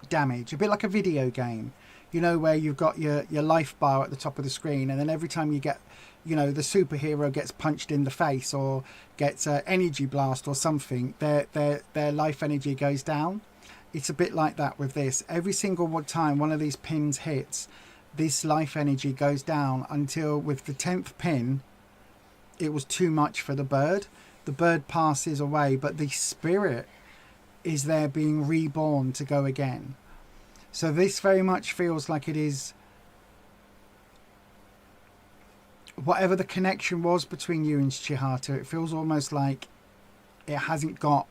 damage. A bit like a video game, you know, where you've got your life bar at the top of the screen, and then every time you get, you know, the superhero gets punched in the face or gets an energy blast or something, their life energy goes down. It's a bit like that with this. Every single time one of these pins hits, this life energy goes down, until with the 10th pin it was too much for the bird. The bird passes away, but the spirit is there being reborn to go again. So this very much feels like it is, whatever the connection was between you and Chihata, it feels almost like it hasn't got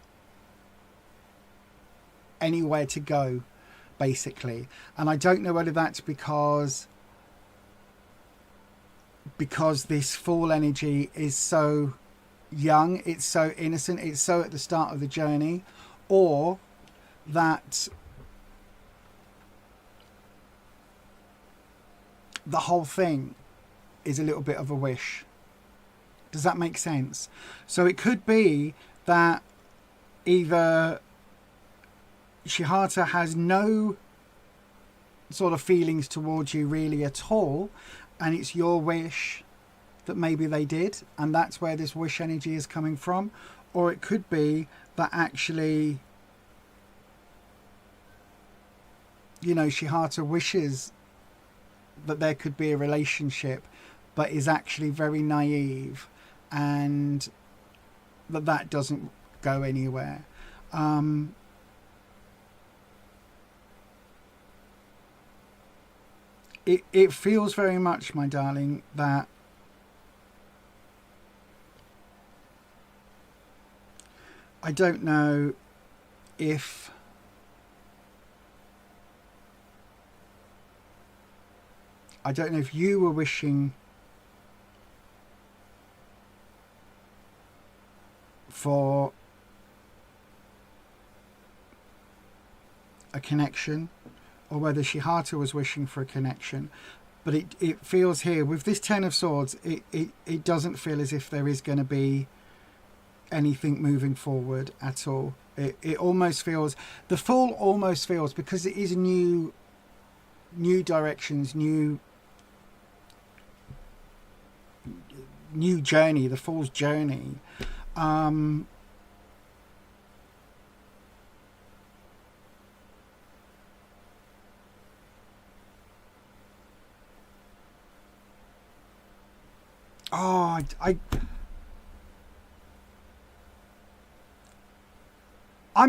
anywhere to go, basically. And I don't know whether that's because this full energy is so young, it's so innocent, it's so at the start of the journey, or that the whole thing is a little bit of a wish. Does that make sense? So it could be that either Chihata has no sort of feelings towards you really at all, and it's your wish that maybe they did, and that's where this wish energy is coming from. Or it could be that actually, you know, Chihata wishes that there could be a relationship, but is actually very naive, and that doesn't go anywhere. It feels very much, my darling, that I don't know if you were wishing for a connection, or whether Chihata was wishing for a connection. But it feels here, with this Ten of Swords, it doesn't feel as if there is going to be anything moving forward at all. It almost feels, the Fool almost feels, because it is new directions, new journey, the Fool's journey. I'm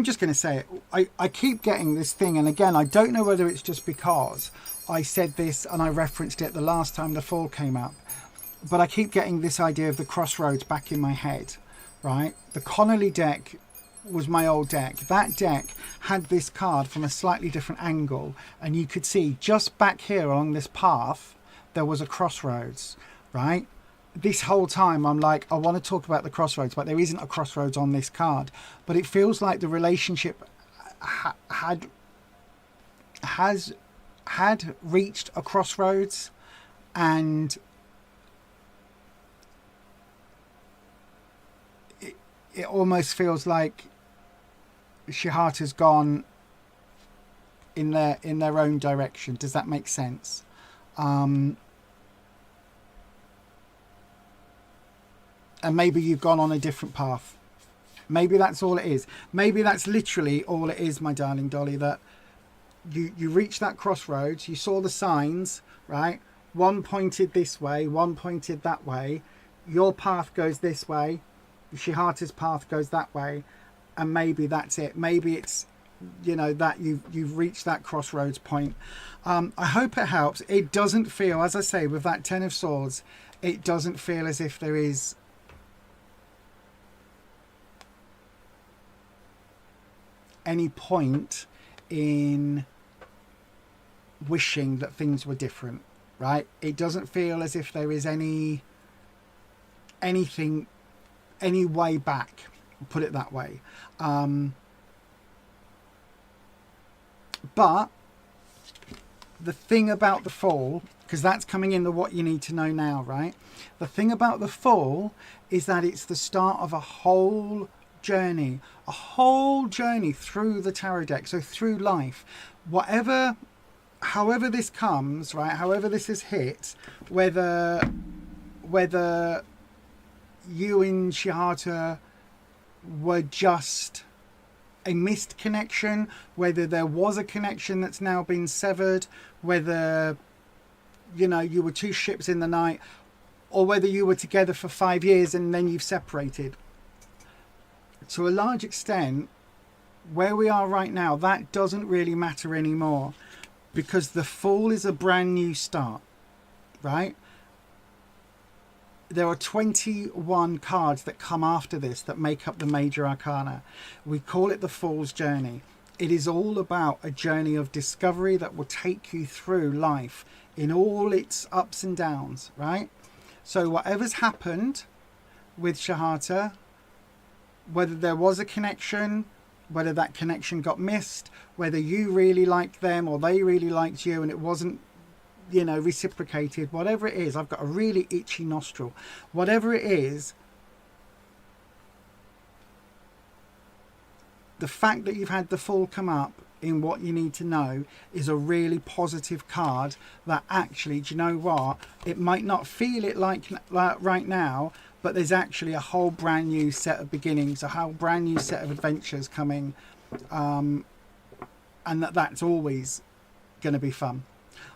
just going to say it. I keep getting this thing, and again, I don't know whether it's just because I said this and I referenced it the last time the Fool came up, but I keep getting this idea of the Crossroads back in my head, right? The Connolly deck was my old deck. That deck had this card from a slightly different angle, and you could see just back here along this path there was a crossroads, right? This whole time I'm like, I want to talk about the crossroads, but there isn't a crossroads on this card. But it feels like the relationship has reached a crossroads, and it almost feels like Chihata's gone in their own direction. Does that make sense? And maybe you've gone on a different path. Maybe that's all it is. Maybe that's literally all it is, my darling Dolly, that you reached that crossroads, you saw the signs, right? One pointed this way, one pointed that way. Your path goes this way, Shihata's path goes that way, and maybe that's it. Maybe it's, you know, that you've reached that crossroads point. I hope it helps. It doesn't feel, as I say, with that Ten of Swords, it doesn't feel as if there is any point in wishing that things were different, right? It doesn't feel as if there is anything, any way back, put it that way. But the thing about the Fool, because that's coming into what you need to know now, right? The thing about the Fool is that it's the start of a whole journey through the tarot deck, so through life. However this comes, right, however this is hit, whether you and Shihata were just a missed connection, whether there was a connection that's now been severed, whether, you know, you were two ships in the night, or whether you were together for 5 years and then you've separated. To a large extent, where we are right now, that doesn't really matter anymore, because the Fool is a brand new start, right? There are 21 cards that come after this that make up the major arcana. We call it the Fool's Journey. It is all about a journey of discovery that will take you through life in all its ups and downs, right? So whatever's happened with Shihata, whether there was a connection, whether that connection got missed, whether you really liked them or they really liked you and it wasn't, you know, reciprocated, whatever it is, I've got a really itchy nostril. Whatever it is, the fact that you've had the Fool come up in what you need to know is a really positive card that actually, do you know what? It might not feel it like right now, but there's actually a whole brand new set of beginnings, a whole brand new set of adventures coming, and that's always going to be fun.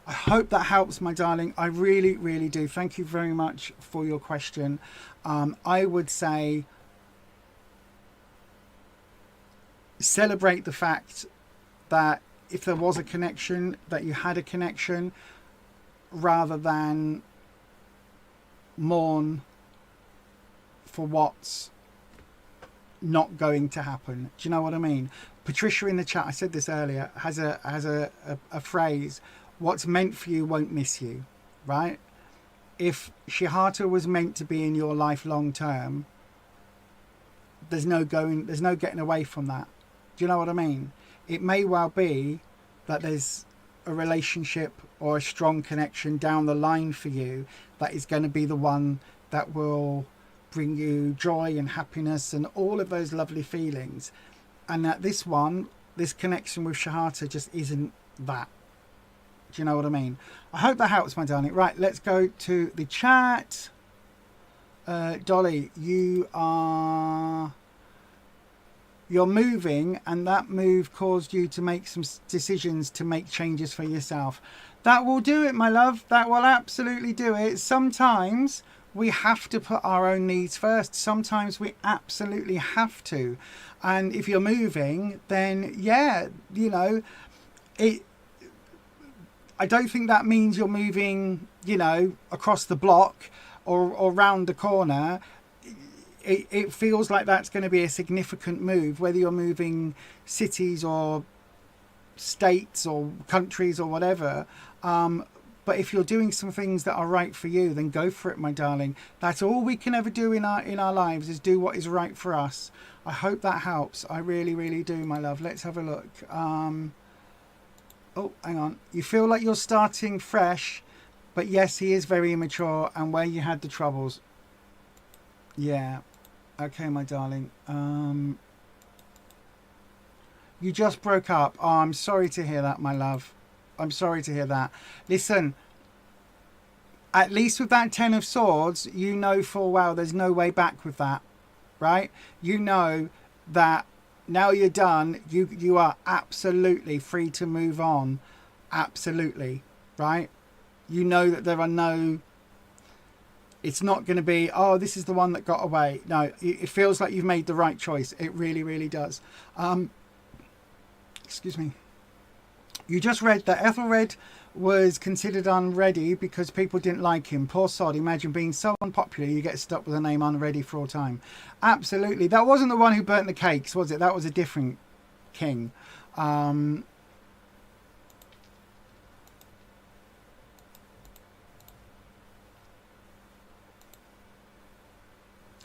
I hope that helps, my darling. I really, really do. Thank you very much for your question. I would say celebrate the fact that if there was a connection, that you had a connection, rather than mourn for what's not going to happen. Do you know what I mean? Patricia in the chat, I said this earlier, has a phrase, what's meant for you won't miss you, right? If Shihata was meant to be in your life long term, there's no getting away from that. Do you know what I mean? It may well be that there's a relationship or a strong connection down the line for you that is going to be the one that will bring you joy and happiness and all of those lovely feelings, and that this connection with Shihata just isn't that. Do you know what I mean? I hope that helps, my darling. Right, let's go to the chat. Dolly, you're moving, and that move caused you to make some decisions to make changes for yourself. That will do it, my love. That will absolutely do it. Sometimes we have to put our own needs first. Sometimes we absolutely have to. And if you're moving, then yeah, you know, I don't think that means you're moving, you know, across the block or round the corner. It feels like that's going to be a significant move, whether you're moving cities or states or countries or whatever. But if you're doing some things that are right for you, then go for it, my darling. That's all we can ever do in our lives, is do what is right for us. I hope that helps. I really, really do, my love. Let's have a look. Oh, hang on. You feel like you're starting fresh, but yes, he is very immature and where you had the troubles. Yeah. Okay, my darling. You just broke up. Oh, I'm sorry to hear that, my love. I'm sorry to hear that. Listen, at least with that 10 of swords, you know full well there's no way back with that, right? You know that now you're done, you are absolutely free to move on. Absolutely, right? You know that there are no, it's not going to be, oh, this is the one that got away. No, it feels like you've made the right choice. It really, really does. Excuse me. You just read that Ethelred was considered unready because people didn't like him. Poor sod. Imagine being so unpopular you get stuck with the name unready for all time. Absolutely. That wasn't the one who burnt the cakes, was it? That was a different king.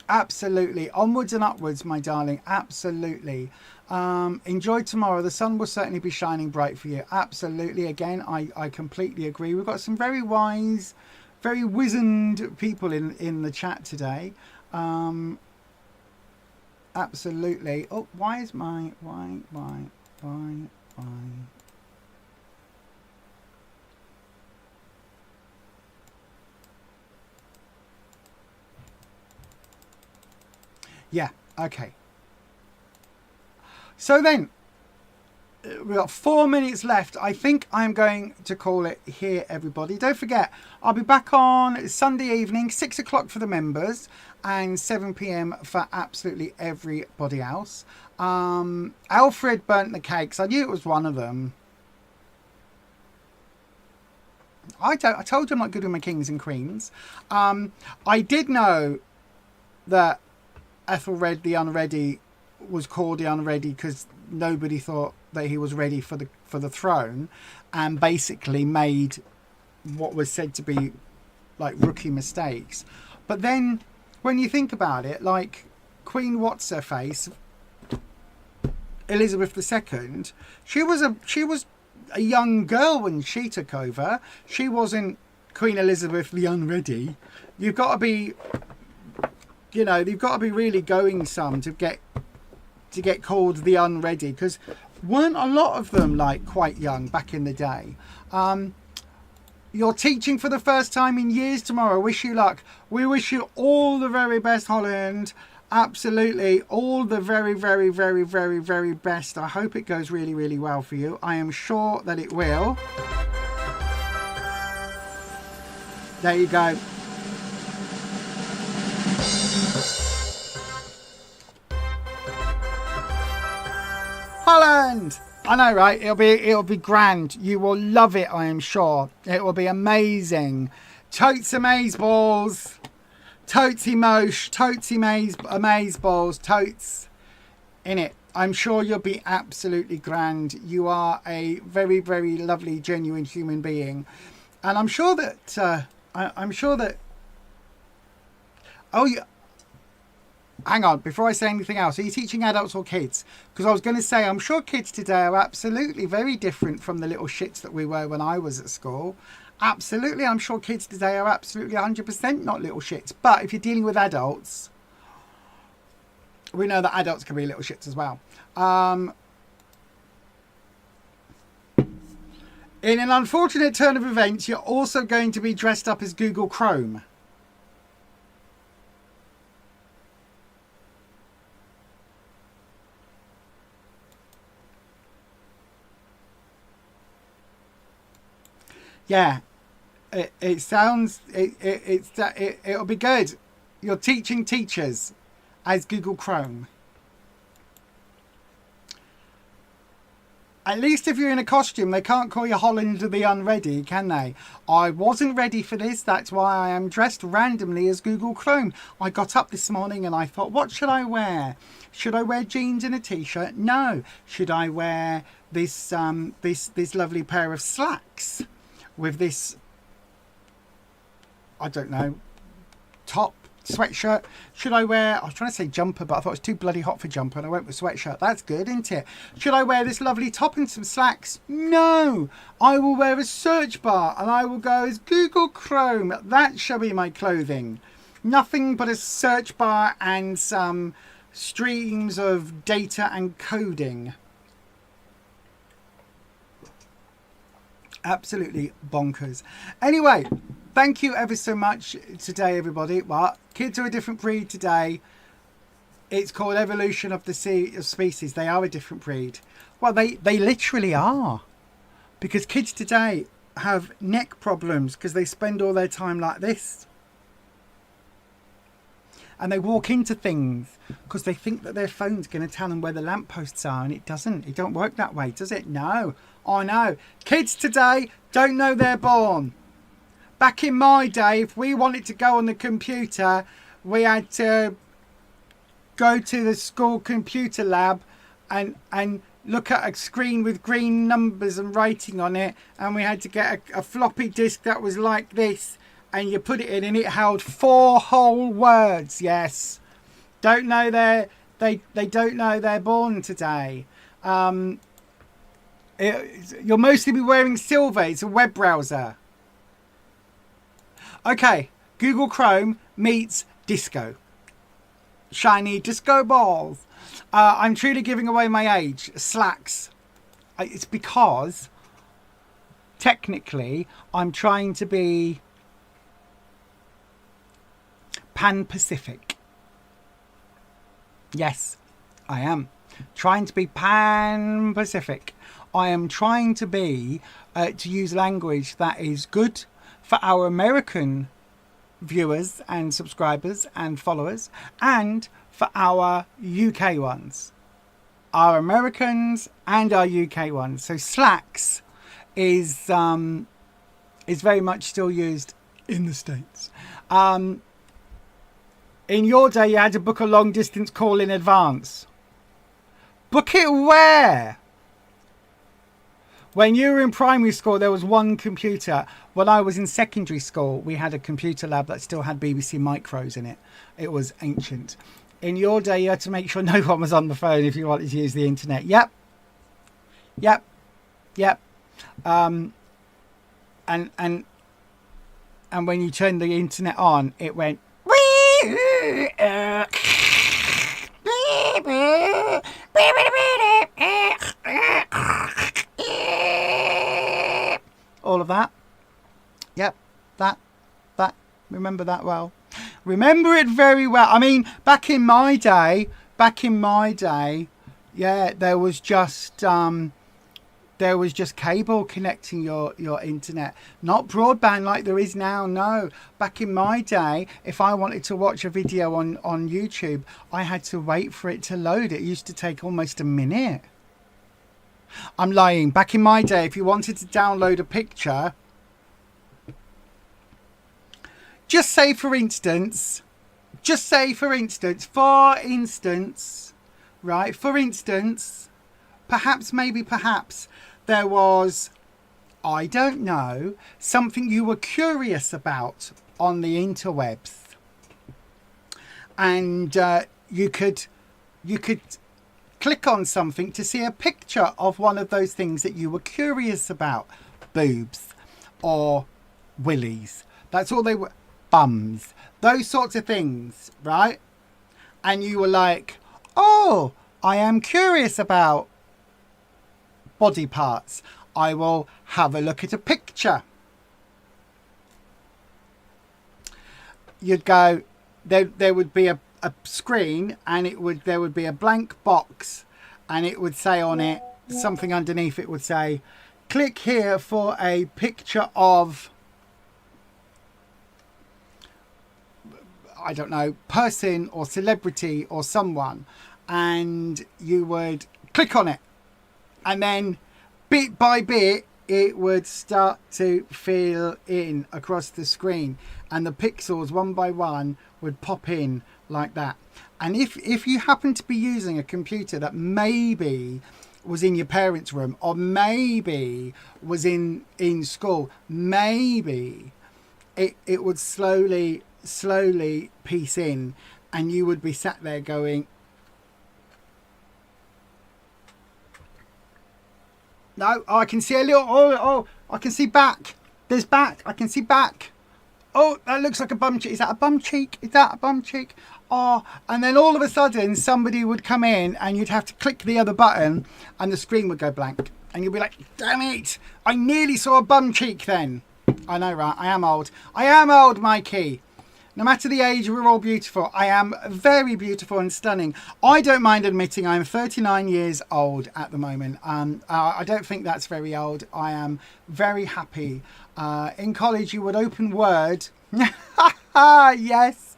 Absolutely. Onwards and upwards, my darling. Absolutely. Enjoy tomorrow. The sun will certainly be shining bright for you. Absolutely. Again, I completely agree. We've got some very wise, very wizened people in the chat today. Absolutely. Oh, why is my... Why? Yeah, okay. So then, we've got 4 minutes left. I think I'm going to call it here, everybody. Don't forget, I'll be back on Sunday evening, 6 o'clock for the members and 7 p.m. for absolutely everybody else. Alfred burnt the cakes. I knew it was one of them. I told you I'm not good with my kings and queens. I did know that Ethelred the Unready was called the Unready because nobody thought that he was ready for the throne, and basically made what was said to be like rookie mistakes. But then when you think about it, like Queen What's Her Face, Elizabeth II, she was a young girl when she took over. She wasn't Queen Elizabeth the Unready. You've got to be, you know, you've got to be really going some to get called the Unready, because weren't a lot of them like quite young back in the day. You're teaching for the first time in years tomorrow. Wish you luck. We wish you all the very best, Holland. Absolutely all the very, very, very, very, very best. I hope it goes really, really well for you. I am sure that it will. There you go. Holland! I know, right? It'll be grand. You will love it, I am sure. It will be amazing. Totes amaze balls. Totes emosh. Totes amaze balls. Totes in it. I'm sure you'll be absolutely grand. You are a very, very lovely, genuine human being. And I'm sure that... Oh, yeah. Hang on, before I say anything else, are you teaching adults or kids? Because I was going to say, I'm sure kids today are absolutely very different from the little shits that we were when I was at school. Absolutely, I'm sure kids today are absolutely 100% not little shits. But if you're dealing with adults, we know that adults can be little shits as well. In an unfortunate turn of events, you're also going to be dressed up as Google Chrome. Yeah, it sounds, it'll be good. You're teaching teachers as Google Chrome. At least if you're in a costume, they can't call you Holland the Unready, can they? I wasn't ready for this. That's why I am dressed randomly as Google Chrome. I got up this morning and I thought, what should I wear? Should I wear jeans and a t-shirt? No. Should I wear this lovely pair of slacks with this, I don't know, top, sweatshirt? Should I wear, I was trying to say jumper, but I thought it was too bloody hot for jumper and I went with sweatshirt. That's good, isn't it? Should I wear this lovely top and some slacks? No, I will wear a search bar and I will go as Google Chrome. That shall be my clothing. Nothing but a search bar and some streams of data and coding. Absolutely bonkers. Anyway, thank you ever so much today, everybody. Well, kids are a different breed today. It's called evolution of the species. They are a different breed. Well, they literally are. Because kids today have neck problems because they spend all their time like this. And they walk into things because they think that their phone's going to tell them where the lampposts are, and it doesn't. It don't work that way, does it? No. Oh, no. Kids today don't know they're born. Back in my day, if we wanted to go on the computer, we had to go to the school computer lab and look at a screen with green numbers and writing on it, and we had to get a floppy disk that was like this, and you put it in and it held 4 whole words. Yes, don't know they don't know they're born today. You'll mostly be wearing silver. It's a web browser. Okay, Google Chrome meets disco. Shiny disco balls. I'm truly giving away my age. Slacks. It's because technically I'm trying to be pan-Pacific. Yes, I am trying to be pan-Pacific. I am trying to be to use language that is good for our American viewers and subscribers and followers, and for our UK ones, our Americans and our UK ones. So slacks is very much still used in the States. In your day, you had to book a long distance call in advance. Book it where? When you were in primary school, there was one computer. When I was in secondary school, we had a computer lab that still had BBC Micros in it. It was ancient. In your day, you had to make sure no one was on the phone if you wanted to use the internet. Yep. And when you turned the internet on, it went. All of that. Yep, that. Remember that well. Remember it very well. I mean, back in my day, yeah, there was just cable connecting your internet, not broadband like there is now. No, back in my day, if I wanted to watch a video on YouTube, I had to wait for it to load. It used to take almost a minute. I'm lying. Back in my day, if you wanted to download a picture, just say for instance, perhaps there was, I don't know, something you were curious about on the interwebs, and you could click on something to see a picture of one of those things that you were curious about. Boobs or willies. That's all they were. Bums. Those sorts of things, right? And you were like, oh, I am curious about body parts. I will have a look at a picture. You'd go, there would be a screen, and there would be a blank box, and it would say on it something underneath. It would say, click here for a picture of, I don't know, person or celebrity or someone, and you would click on it, and then bit by bit it would start to fill in across the screen, and the pixels one by one would pop in like that. And if you happen to be using a computer that maybe was in your parents' room, or maybe was in school, maybe it would slowly piece in, and you would be sat there going, no, oh, I can see a little, oh, I can see back. There's back. I can see back. Oh, that looks like a bum cheek. Is that a bum cheek? Is that a bum cheek? Oh, and then all of a sudden somebody would come in, and you'd have to click the other button, and the screen would go blank, And you'll be like, damn it, I nearly saw a bum cheek then. I know, right? I am old. I am old, Mikey. No matter the age, we're all beautiful. I am very beautiful and stunning. I don't mind admitting I'm 39 years old at the moment. I don't think that's very old. I am very happy. In college, you would open Word. Yes.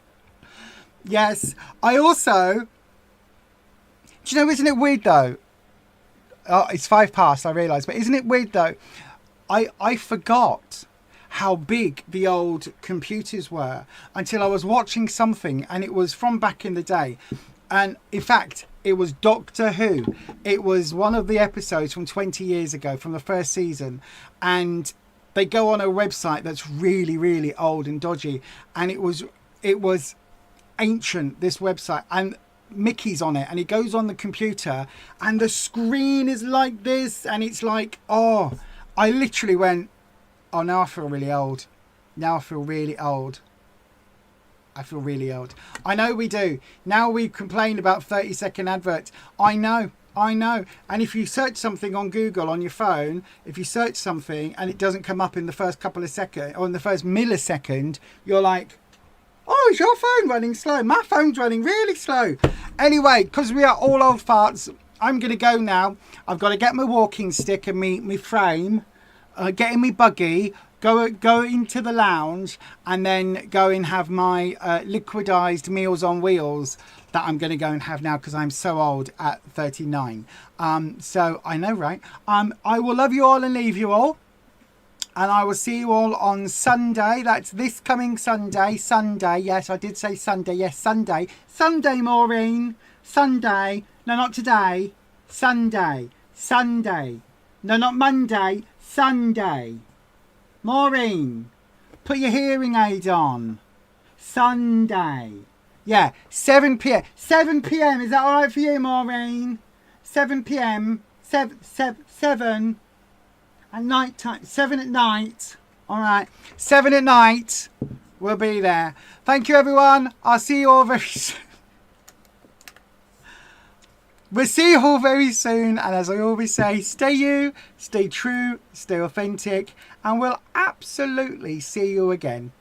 Yes. I also... Do you know, isn't it weird though? Oh, it's 5 past, I realise. But isn't it weird though? I forgot how big the old computers were until I was watching something, and it was from back in the day. And in fact, it was Doctor Who. It was one of the episodes from 20 years ago, from the first season. And they go on a website that's really, really old and dodgy. And it was ancient, this website. And Mickey's on it, and he goes on the computer, and the screen is like this. And it's like, oh, I literally went, oh, now I feel really old. Now I feel really old. I feel really old. I know we do. Now we complain about 30-second adverts. I know. And if you search something on Google on your phone, if you search something and it doesn't come up in the first couple of seconds, or in the first millisecond, you're like, oh, is your phone running slow? My phone's running really slow. Anyway, because we are all old farts, I'm going to go now. I've got to get my walking stick and me frame. Get in my buggy, go into the lounge, and then go and have my liquidized Meals on Wheels that I'm going to go and have now because I'm so old at 39. So I know, right? I will love you all and leave you all. And I will see you all on Sunday. That's this coming Sunday. Sunday. Yes, I did say Sunday. Yes, Sunday. Sunday, Maureen. Sunday. No, not today. Sunday. Sunday. No, not Monday. Sunday. Maureen, put your hearing aid on. Sunday. Yeah, 7 p.m. 7 p.m. Is that all right for you, Maureen? 7 p.m. 7 at night time. 7 at night. All right. 7 at night. We'll be there. Thank you, everyone. I'll see you all very soon. We'll see you all very soon, and as I always say, stay you, stay true, stay authentic, and we'll absolutely see you again.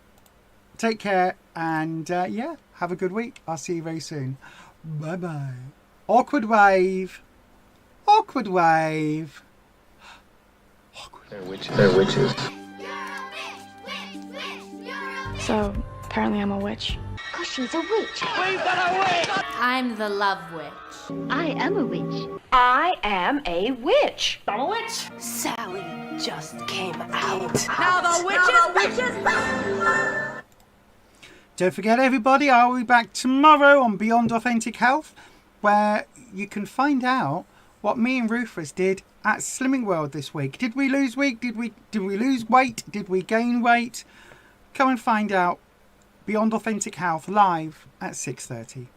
Take care, and yeah, have a good week. I'll see you very soon. Bye-bye. Awkward wave. Awkward wave. They're witches. So, apparently I'm a witch. 'Cause she's a witch. We've got a witch! I'm the love witch. I am a witch. I am a witch. I'm a witch! Sally just came out. Now the witch is back! Don't forget, everybody, I'll be back tomorrow on Beyond Authentic Health, where you can find out what me and Rufus did at Slimming World this week. Did we lose weight? Did we lose weight? Did we gain weight? Come and find out. Beyond Authentic Health live at 6:30.